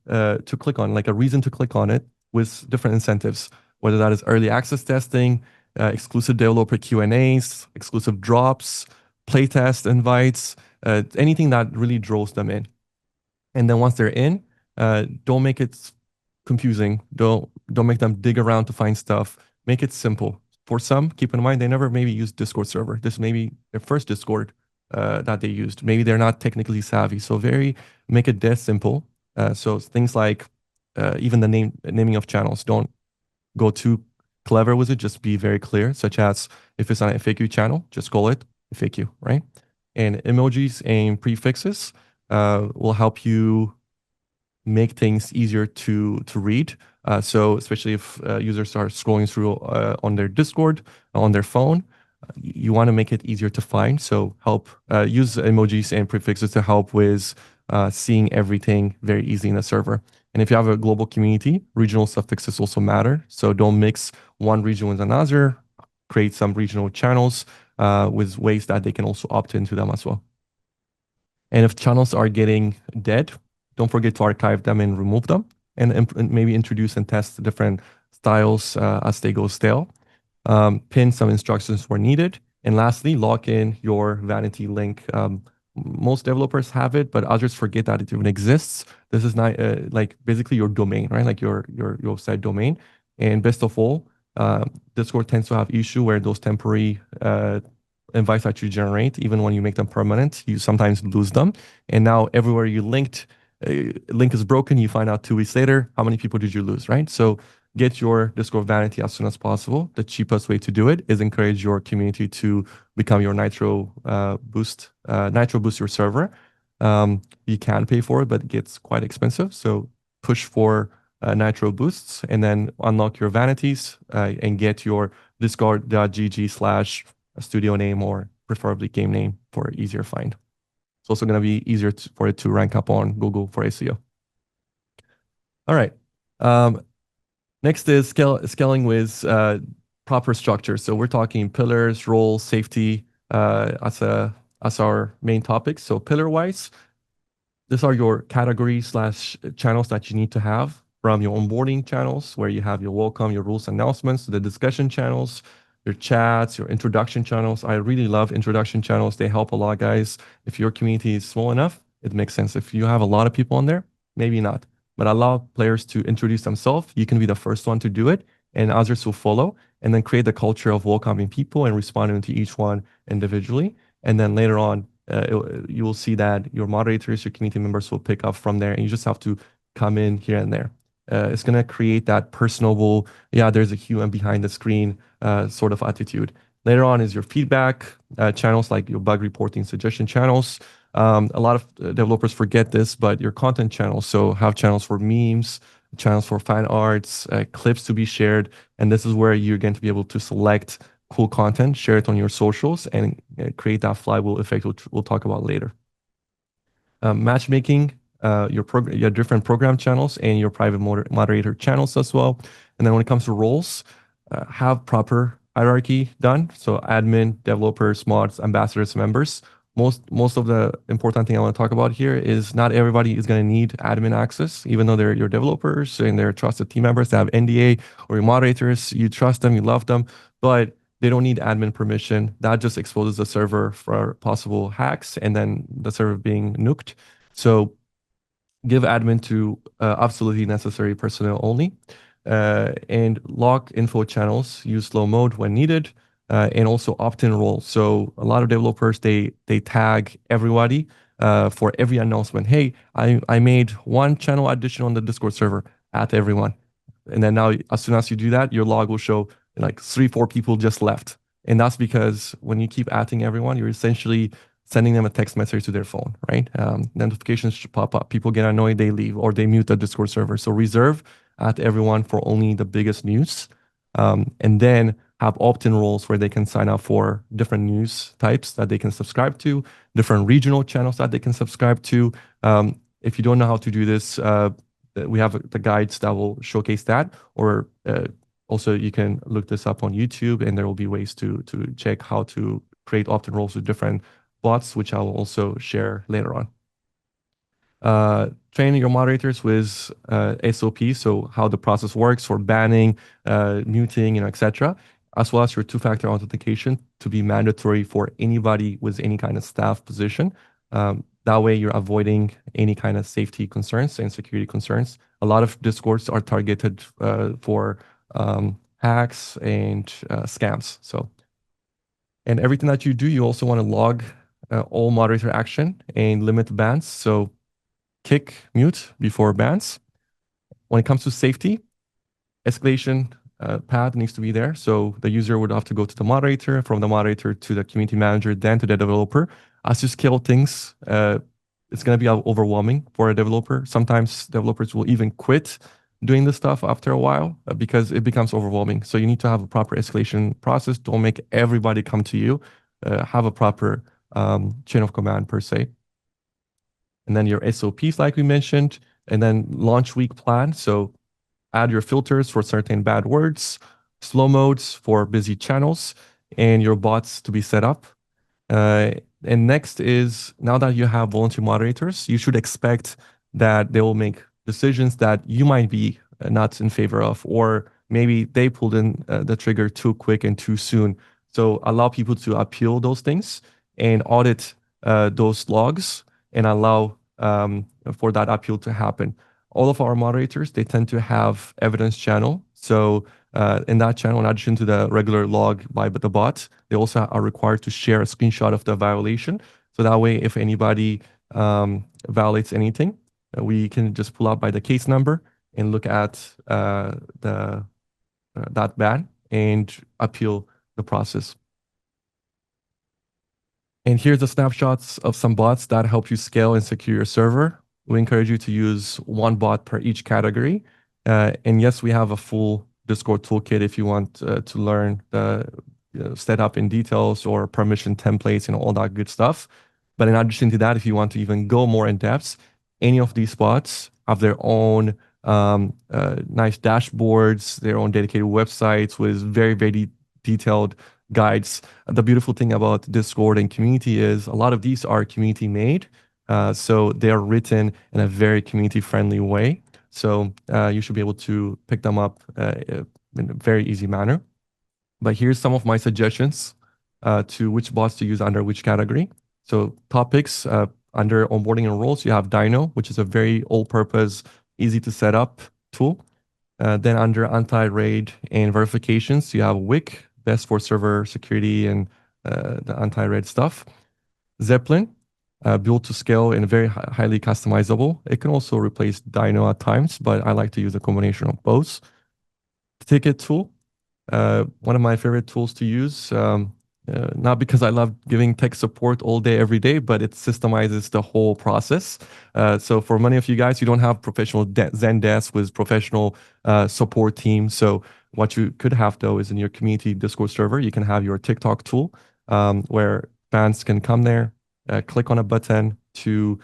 click on, like a reason to click on it with different incentives, whether that is early access testing, exclusive developer Q&As, exclusive drops, playtest invites, anything that really draws them in. And then once they're in, don't make it confusing. Don't make them dig around to find stuff. Make it simple. For some, keep in mind, they never maybe used Discord server. This may be their first Discord that they used. Maybe they're not technically savvy. So make it dead simple. So things like even the naming of channels, don't go too clever with it. Just be very clear, such as if it's an FAQ channel, just call it FAQ, right? And emojis and prefixes will help you make things easier to read. So especially if users are scrolling through on their Discord, on their phone, you want to make it easier to find. So use emojis and prefixes to help with seeing everything very easily in the server. And if you have a global community, regional suffixes also matter. So don't mix one region with another. Create some regional channels with ways that they can also opt into them as well. And if channels are getting dead, don't forget to archive them and remove them, and maybe introduce and test different styles as they go stale. Pin some instructions where needed. And lastly, lock in your vanity link most developers have it, but others forget that it even exists. This is not like basically your domain, right? Like your website domain. And best of all, Discord tends to have issue where those temporary invites that you generate, even when you make them permanent, you sometimes lose them. And now everywhere you link is broken. You find out 2 weeks later, how many people did you lose, right? So get your Discord vanity as soon as possible. The cheapest way to do it is encourage your community to become your Nitro boost your server. You can pay for it, but it gets quite expensive. So push for Nitro boosts and then unlock your vanities and get your discord.gg/studio name or preferably game name for easier find. It's also going to be easier for it to rank up on Google for SEO. All right. Next is scaling with proper structure. So we're talking pillars, roles, safety as our main topics. So pillar-wise, these are your categories/channels that you need to have, from your onboarding channels where you have your welcome, your rules announcements, to the discussion channels, your chats, your introduction channels. I really love introduction channels. They help a lot, guys. If your community is small enough, it makes sense. If you have a lot of people on there, maybe not. But allow players to introduce themselves. You can be the first one to do it, and others will follow, and then create the culture of welcoming people and responding to each one individually. And then later on, you will see that your moderators, your community members will pick up from there, and you just have to come in here and there. It's going to create that personable, yeah, there's a human behind the screen sort of attitude. Later on is your feedback channels, like your bug reporting suggestion channels. A lot of developers forget this, but your content channels, so have channels for memes, channels for fan arts, clips to be shared. And this is where you're going to be able to select cool content, share it on your socials, and create that flywheel effect, which we'll talk about later. Matchmaking, your different program channels and your private moderator channels as well. And then when it comes to roles, have proper hierarchy done. So admin, developers, mods, ambassadors, members. Most of the important thing I want to talk about here is not everybody is going to need admin access, even though they're your developers and they're trusted team members that have NDA, or your moderators, you trust them, you love them, but they don't need admin permission. That just exposes the server for possible hacks and then the server being nuked. So give admin to absolutely necessary personnel only. And lock info channels, use slow mode when needed, and also opt-in role. So a lot of developers, they tag everybody for every announcement. Hey, I made one channel addition on the Discord server, at everyone. And then now, as soon as you do that, your log will show like 3-4 people just left. And that's because when you keep adding everyone, you're essentially sending them a text message to their phone, right? Notifications should pop up. People get annoyed, they leave, or they mute the Discord server. So reserve at everyone for only the biggest news. And then have opt-in roles where they can sign up for different news types that they can subscribe to, different regional channels that they can subscribe to. If you don't know how to do this, we have the guides that will showcase that, or also you can look this up on YouTube, and there will be ways to check how to create opt-in roles with different bots, which I will also share later on. Training your moderators with SOP, so how the process works for banning, muting, etc., as well as your two-factor authentication to be mandatory for anybody with any kind of staff position. That way you're avoiding any kind of safety concerns and security concerns. A lot of Discords are targeted for hacks and scams. So, and everything that you do, you also want to log all moderator action and limit bans. So kick, mute before bans. When it comes to safety, escalation path needs to be there. So the user would have to go to the moderator, from the moderator to the community manager, then to the developer. As you scale things, it's going to be overwhelming for a developer. Sometimes developers will even quit doing this stuff after a while because it becomes overwhelming. So you need to have a proper escalation process. Don't make everybody come to you. Have a proper chain of command per se. And then your SOPs, like we mentioned, and then launch week plan. So add your filters for certain bad words, slow modes for busy channels, and your bots to be set up. And next is, now that you have volunteer moderators, you should expect that they will make decisions that you might be not in favor of, or maybe they pulled in the trigger too quick and too soon. So allow people to appeal those things and audit those logs and allow for that appeal to happen. All of our moderators, they tend to have evidence channel. So in that channel, in addition to the regular log by the bot, they also are required to share a screenshot of the violation. So that way, if anybody violates anything, we can just pull out by the case number and look at the that ban and appeal the process. And here's the snapshots of some bots that help you scale and secure your server. We encourage you to use one bot per each category. And yes, we have a full Discord toolkit if you want to learn the setup in details or permission templates and all that good stuff. But in addition to that, if you want to even go more in depth, any of these bots have their own nice dashboards, their own dedicated websites with very, very detailed guides. The beautiful thing about Discord and community is a lot of these are community made. So they are written in a very community friendly way. So you should be able to pick them up in a very easy manner. But here's some of my suggestions to which bots to use under which category. So topics under onboarding and roles, you have Dino, which is a very all-purpose, easy to set up tool. Then under anti-raid and verifications, you have Wick, best for server security and the anti-raid stuff. Zeppelin, built to scale and very highly customizable. It can also replace Dino at times, but I like to use a combination of both. Ticket tool, one of my favorite tools to use. Not because I love giving tech support all day, every day, but it systemizes the whole process. So for many of you guys, you don't have professional Zendesk with professional support team. So what you could have though is in your community Discord server, you can have your TikTok tool where fans can come there, click on a button to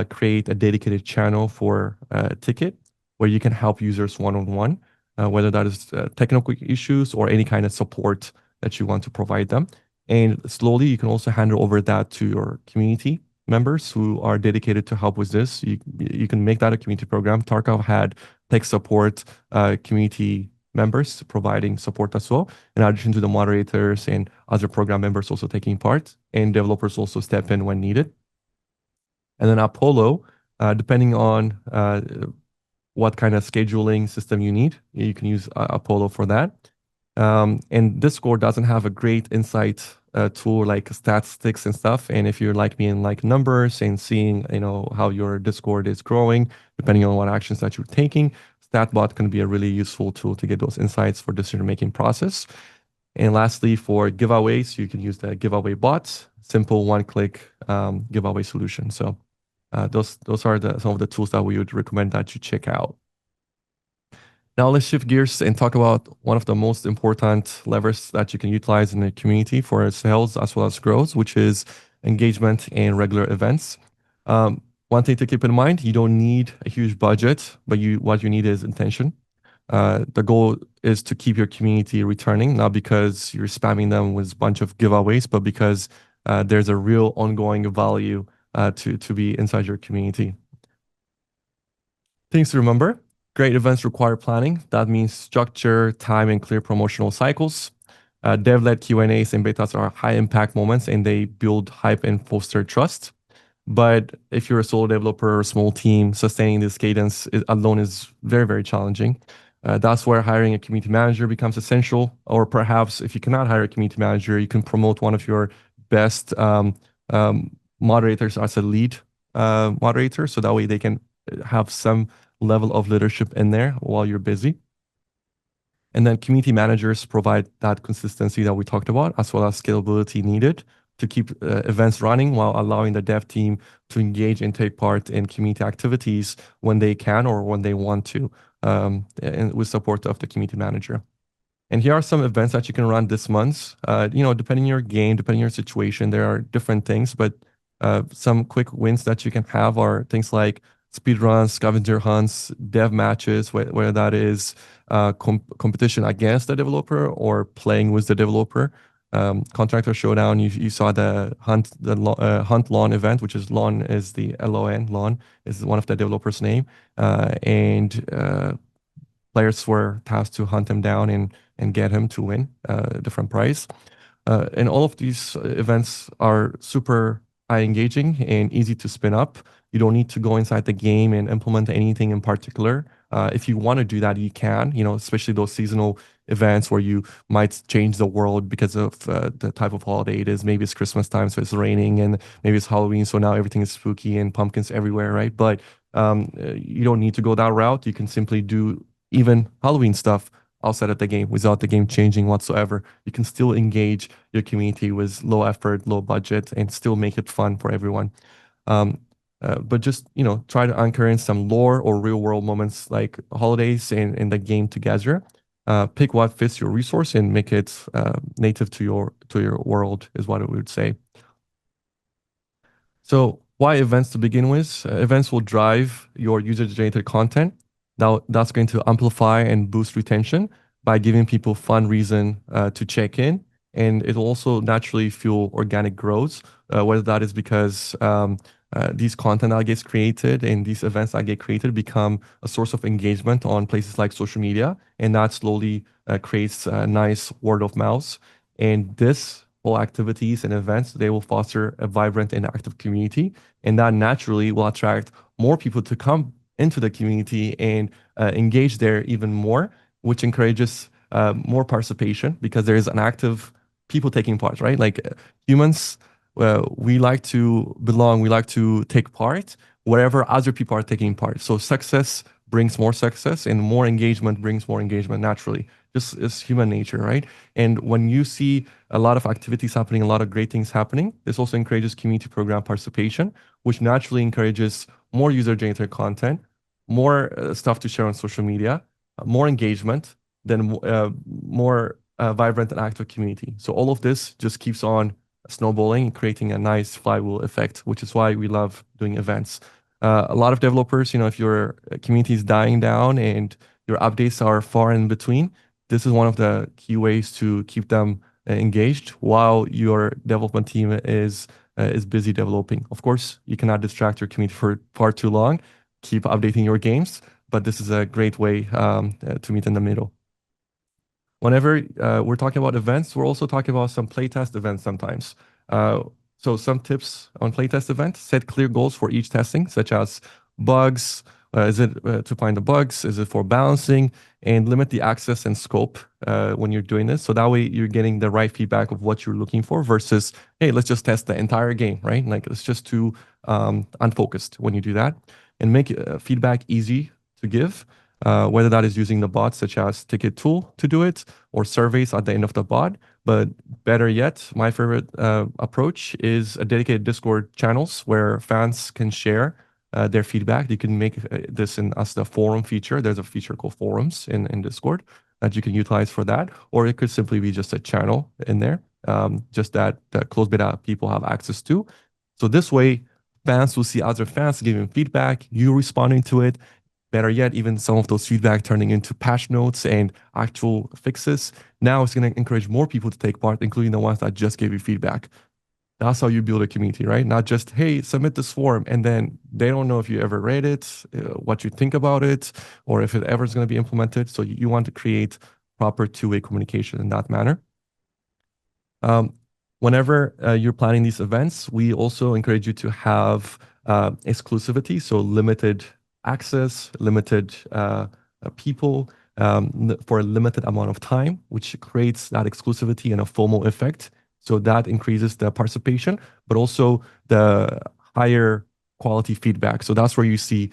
create a dedicated channel for a ticket where you can help users one-on-one, whether that is technical issues or any kind of support that you want to provide them. And slowly, you can also hand over that to your community members who are dedicated to help with this. You can make that a community program. Tarkov had tech support community members providing support as well, in addition to the moderators and other program members also taking part, and developers also step in when needed. And then Apollo, depending on what kind of scheduling system you need, you can use Apollo for that. And Discord doesn't have a great insight tool like statistics and stuff. And if you're like me and like numbers and seeing, how your Discord is growing, depending on what actions that you're taking, StatBot can be a really useful tool to get those insights for decision-making process. And lastly, for giveaways, you can use the giveaway bots, simple one-click giveaway solution. So those are some of the tools that we would recommend that you check out. Now let's shift gears and talk about one of the most important levers that you can utilize in the community for sales as well as growth, which is engagement and regular events. One thing to keep in mind, you don't need a huge budget, but what you need is intention. The goal is to keep your community returning, not because you're spamming them with a bunch of giveaways, but because there's a real ongoing value to be inside your community. Things to remember. Great events require planning. That means structure, time, and clear promotional cycles. Dev-led Q&As and betas are high-impact moments, and they build hype and foster trust. But if you're a solo developer or a small team, sustaining this cadence alone is very, very challenging. That's where hiring a community manager becomes essential. Or perhaps if you cannot hire a community manager, you can promote one of your best moderators as a lead moderator, so that way they can have some level of leadership in there while you're busy. And then community managers provide that consistency that we talked about, as well as scalability needed to keep events running while allowing the dev team to engage and take part in community activities when they can or when they want to, and with support of the community manager. And here are some events that you can run this month. Depending on your game, depending on your situation, there are different things, but some quick wins that you can have are things like speedruns, scavenger hunts, dev matches, whether that is competition against the developer or playing with the developer. Contractor Showdown, you saw the Hunt Lawn event, which is Lawn is the LON, Lawn is one of the developers' name. And players were tasked to hunt him down and get him to win a different prize. And all of these events are super eye-engaging and easy to spin up. You don't need to go inside the game and implement anything in particular. If you want to do that, you can, especially those seasonal events where you might change the world because of the type of holiday it is. Maybe it's Christmas time, so it's raining, and maybe it's Halloween, so now everything is spooky and pumpkins everywhere, right? But you don't need to go that route. You can simply do even Halloween stuff outside of the game without the game changing whatsoever. You can still engage your community with low effort, low budget, and still make it fun for everyone. Um, but just try to anchor in some lore or real world moments like holidays in the game together. Pick what fits your resource and make it native to your world is what I would say. So why events to begin with? Events will drive your user-generated content. Now that's going to amplify and boost retention by giving people fun reason to check in, and it will also naturally fuel organic growth. Whether that is because these content that gets created and these events that get created become a source of engagement on places like social media, and that slowly creates a nice word of mouth. And this all activities and events, they will foster a vibrant and active community, and that naturally will attract more people to come into the community and engage there even more, which encourages more participation because there is an active people taking part, right? Like humans, we like to belong, we like to take part wherever other people are taking part. So success brings more success, and more engagement brings more engagement naturally. Just it's human nature, right? And when you see a lot of activities happening, a lot of great things happening, this also encourages community program participation, which naturally encourages more user-generated content, more stuff to share on social media, more engagement, then more vibrant and active community. So all of this just keeps on snowballing and creating a nice flywheel effect, which is why we love doing events. A lot of developers, if your community is dying down and your updates are far in between, this is one of the key ways to keep them engaged while your development team is busy developing. Of course, you cannot distract your community for far too long. Keep updating your games, but this is a great way to meet in the middle. Whenever we're talking about events, we're also talking about some playtest events sometimes. So some tips on playtest events: set clear goals for each testing, such as bugs. Is it to find the bugs? Is it for balancing? And limit the access and scope when you're doing this. So that way you're getting the right feedback of what you're looking for versus, hey, let's just test the entire game, right? Like it's just too unfocused when you do that. And make feedback easy to give. Whether that is using the bots such as ticket tool to do it or surveys at the end of the bot. But better yet, my favorite approach is a dedicated Discord channels where fans can share their feedback. You can make this as the forum feature. There's a feature called forums in Discord that you can utilize for that. Or it could simply be just a channel in there, just that the closed beta people have access to. So this way, fans will see other fans giving feedback, you responding to it. Better yet, even some of those feedback turning into patch notes and actual fixes. Now it's going to encourage more people to take part, including the ones that just gave you feedback. That's how you build a community, right? Not just, hey, submit this form, and then they don't know if you ever read it, what you think about it, or if it ever is going to be implemented. So you want to create proper two-way communication in that manner. Whenever you're planning these events, we also encourage you to have exclusivity, so limited access, limited people for a limited amount of time, which creates that exclusivity and a FOMO effect. So that increases the participation, but also the higher quality feedback. So that's where you see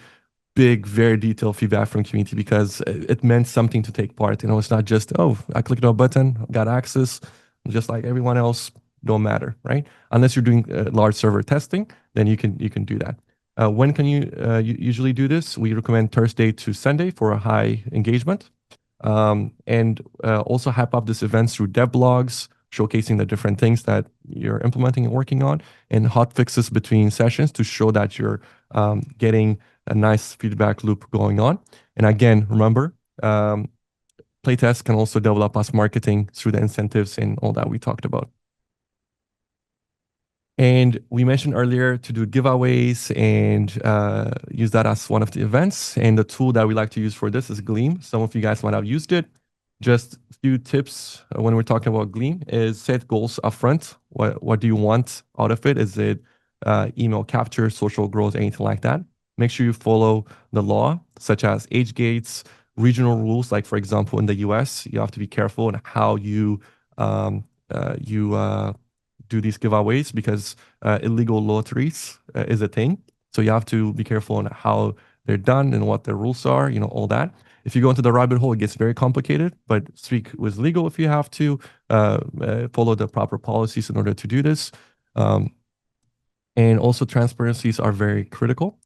big, very detailed feedback from community because it meant something to take part. It's not just, oh, I clicked on a button, got access, just like everyone else, don't matter, right? Unless you're doing large server testing, then you can do that. When can you usually do this? We recommend Thursday to Sunday for a high engagement. And also hype up this event through dev blogs, showcasing the different things that you're implementing and working on, and hot fixes between sessions to show that you're getting a nice feedback loop going on. And again, remember, playtests can also develop as marketing through the incentives and all that we talked about. And we mentioned earlier to do giveaways and use that as one of the events. And the tool that we like to use for this is Gleam. Some of you guys might have used it. Just a few tips when we're talking about Gleam is set goals upfront. What do you want out of it? Is it email capture, social growth, anything like that. Make sure you follow the law, such as age gates, regional rules. Like for example, in the US, you have to be careful in how um, you do these giveaways because illegal lotteries is a thing. So you have to be careful on how they're done and what the rules are, all that. If you go into the rabbit hole, it gets very complicated, but speak with legal if you have to, follow the proper policies in order to do this. Um, and also transparencies are very critical.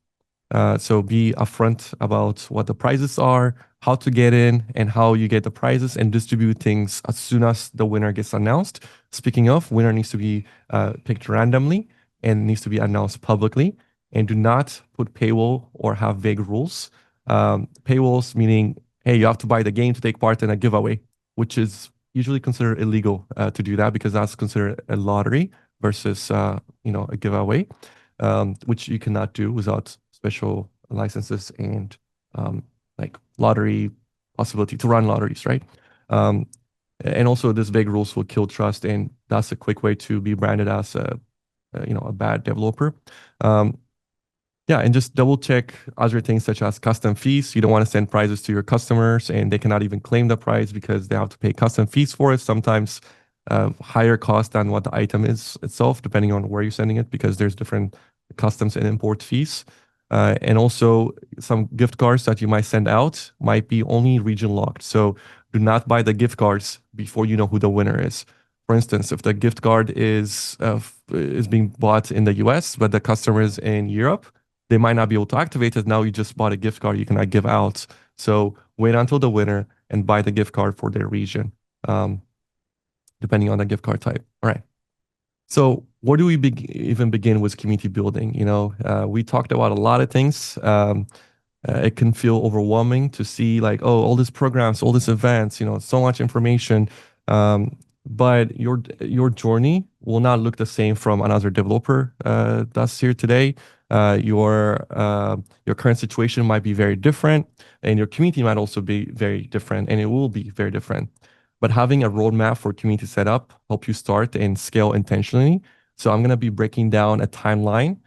So be upfront about what the prizes are, how to get in, and how you get the prizes, and distribute things as soon as the winner gets announced. Speaking of, winner needs to be picked randomly and needs to be announced publicly. And do not put paywall or have vague rules. Paywalls meaning, hey, you have to buy the game to take part in a giveaway, which is usually considered illegal to do that because that's considered a lottery versus a giveaway, which you cannot do without special licenses and like lottery possibility to run lotteries, right? Um, and also, this vague rules will kill trust, and that's a quick way to be branded as a bad developer. Um, yeah, and just double check other things such as custom fees. You don't want to send prizes to your customers and they cannot even claim the prize because they have to pay custom fees for it. Sometimes higher cost than what the item is itself, depending on where you're sending it, because there's different customs and import fees. And also some gift cards that you might send out might be only region locked. So do not buy the gift cards before you know who the winner is. For instance, if the gift card is being bought in the US, but the customer is in Europe, they might not be able to activate it. Now you just bought a gift card you cannot give out. So wait until the winner and buy the gift card for their region, depending on the gift card type. All right. So where do we even begin with community building? We talked about a lot of things. It can feel overwhelming to see like, oh, all these programs, all these events, so much information. But your journey will not look the same from another developer that's here today. Your current situation might be very different, and your community might also be very different, and it will be very different. But having a roadmap for community setup help you start and scale intentionally. So I'm going to be breaking down a timeline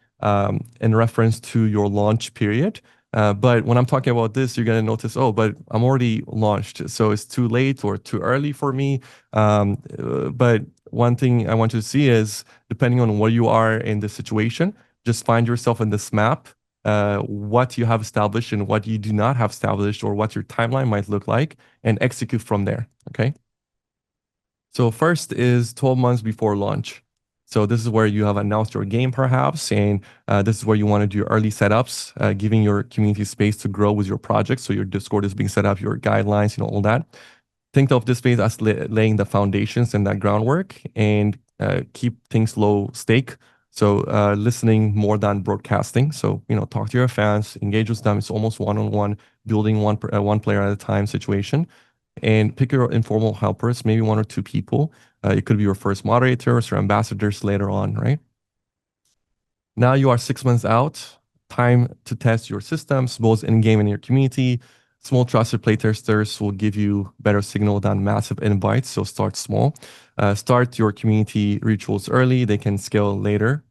in reference to your launch period. But when I'm talking about this, you're going to notice, oh, but I'm already launched. So it's too late or too early for me. But one thing I want you to see is, depending on where you are in the situation, just find yourself in this map, what you have established and what you do not have established, or what your timeline might look like, and execute from there. Okay. So first is 12 months before launch. So this is where you have announced your game perhaps, and this is where you want to do early setups, giving your community space to grow with your project. So your Discord is being set up, your guidelines, all that. Think of this phase as laying the foundations and that groundwork, and keep things low stake. So listening more than broadcasting. So, talk to your fans, engage with them. It's almost one-on-one, building one player at a time situation. And pick your informal helpers, maybe one or two people. It could be your first moderators or ambassadors later on, right? Now you are 6 months out. Time to test your systems, both in-game and in your community. Small trusted playtesters will give you better signal than massive invites, so start small. Start your community rituals early. They can scale later,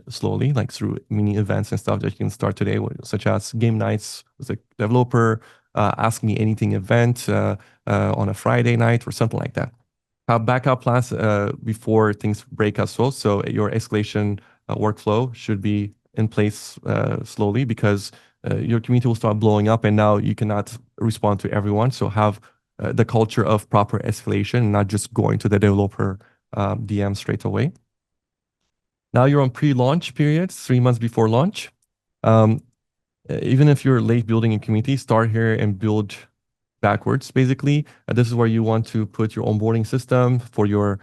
slowly, like through mini events and stuff that you can start today, such as game nights with a developer, Ask Me Anything event on a Friday night or something like that. Have backup plans before things break as well. So your escalation workflow should be in place slowly, because your community will start blowing up and now you cannot respond to everyone. So have the culture of proper escalation, not just going to the developer DM straight away. Now you're on pre-launch period, 3 months before launch. Even if you're late building a community, start here and build backwards, basically. This is where you want to put your onboarding system for your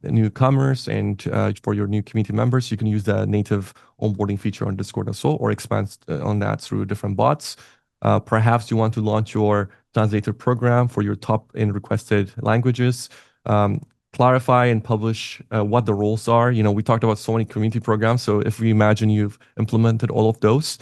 newcomers and for your new community members. You can use the native onboarding feature on Discord as well, or expand on that through different bots. Perhaps you want to launch your translator program for your top and requested languages. Clarify and publish what the roles are. We talked about so many community programs. So if we imagine you've implemented all of those,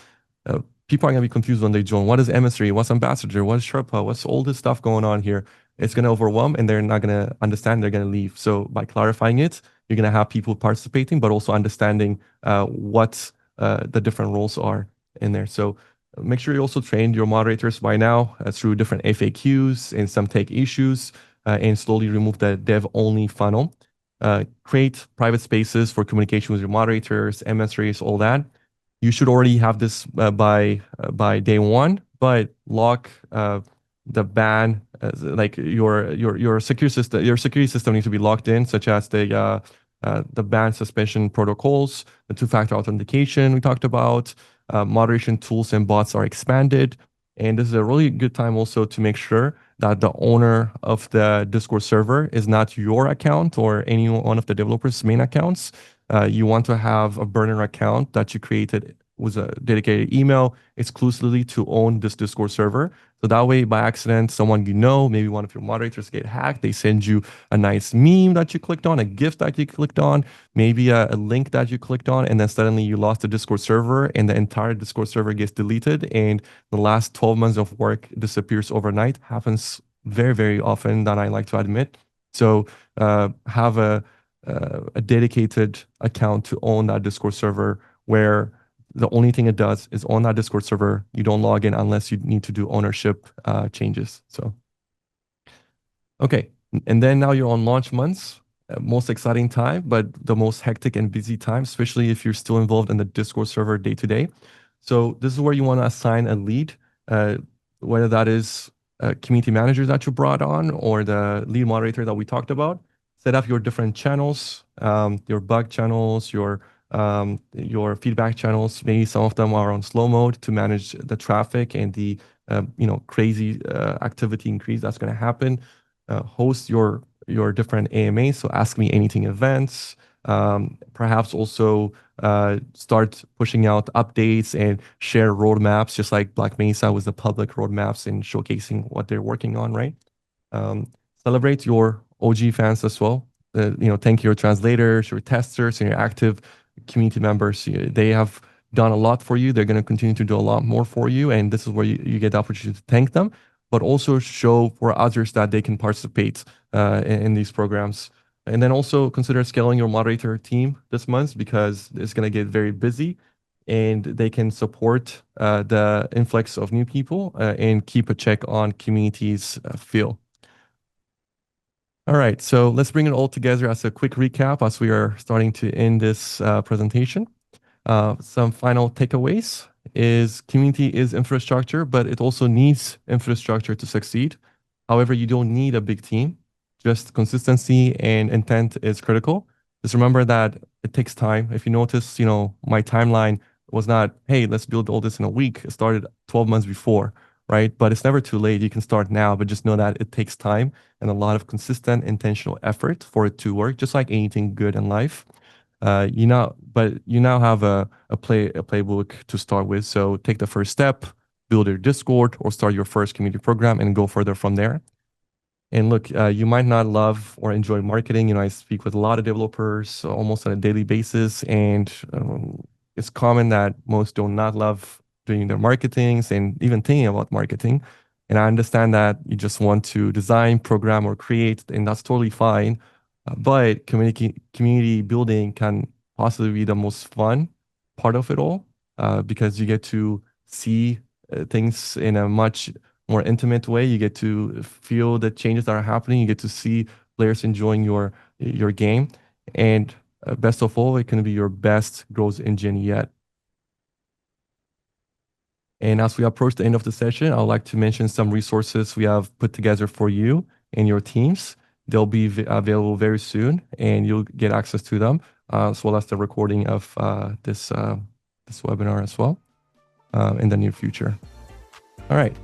people are going to be confused when they join. What is emissary? What's ambassador? What's Sherpa? What's all this stuff going on here? It's going to overwhelm and they're not going to understand. They're going to leave. So by clarifying it, you're going to have people participating, but also understanding what the different roles are in there. So make sure you also train your moderators by now through different FAQs and some tech issues, and slowly remove the dev-only funnel. Create private spaces for communication with your moderators, MSRs, all that. You should already have this by day one, but lock the ban, like your secure system, your security system needs to be locked in, such as the ban suspension protocols, the two-factor authentication we talked about, moderation tools and bots are expanded. And this is a really good time also to make sure that the owner of the Discord server is not your account or any one of the developers' main accounts. You want to have a burner account that you created with a dedicated email exclusively to own this Discord server. So that way, by accident, someone you know, maybe one of your moderators get hacked, they send you a nice meme that you clicked on, a gift that you clicked on, maybe a link that you clicked on, and then suddenly you lost the Discord server and the entire Discord server gets deleted and the last 12 months of work disappears overnight. Happens very, very often than I like to admit. So have a dedicated account to own that Discord server where the only thing it does is on that Discord server, you don't log in unless you need to do ownership changes. So, okay. And then now you're on launch months, most exciting time, but the most hectic and busy time, especially if you're still involved in the Discord server day to day. So this is where you want to assign a lead, whether that is a community manager that you brought on or the lead moderator that we talked about. Set up your different channels, your bug channels, your feedback channels. Maybe some of them are on slow mode to manage the traffic and the crazy activity increase that's going to happen. Host your different AMAs, so Ask Me Anything events. Perhaps also start pushing out updates and share roadmaps, just like Black Mesa with the public roadmaps and showcasing what they're working on, right? Celebrate your OG fans as well. Thank your translators, your testers, and your active community members. They have done a lot for you. They're going to continue to do a lot more for you. And this is where you get the opportunity to thank them, but also show for others that they can participate in these programs. And then also consider scaling your moderator team this month because it's going to get very busy and they can support the influx of new people and keep a check on community's feel. All right, so let's bring it all together as a quick recap as we are starting to end this presentation. Some final takeaways is community is infrastructure, but it also needs infrastructure to succeed. However, you don't need a big team. Just consistency and intent is critical. Just remember that it takes time. If you notice, my timeline was not, hey, let's build all this in a week. It started 12 months before, right? But it's never too late. You can start now, but just know that it takes time and a lot of consistent, intentional effort for it to work, just like anything good in life. But you now have a playbook to start with. So take the first step, build your Discord or start your first community program and go further from there. And look, you might not love or enjoy marketing. I speak with a lot of developers almost on a daily basis, and it's common that most do not love doing their marketings and even thinking about marketing. And I understand that you just want to design, program, or create, and that's totally fine. But community building can possibly be the most fun part of it all because you get to see things in a much more intimate way. You get to feel the changes that are happening. You get to see players enjoying your game. And best of all, it can be your best growth engine yet. And as we approach the end of the session, I would like to mention some resources we have put together for you and your teams. They'll be available very soon, and you'll get access to them, as well as the recording of this webinar as well in the near future. All right.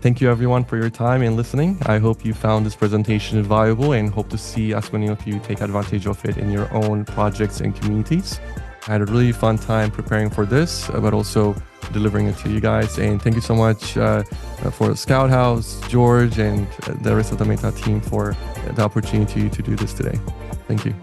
Thank you, everyone, for your time and listening. I hope you found this presentation valuable and hope to see as many of you take advantage of it in your own projects and communities. I had a really fun time preparing for this, but also delivering it to you guys. And thank you so much for Scout House, George, and the rest of the Meta team for the opportunity to do this today. Thank you.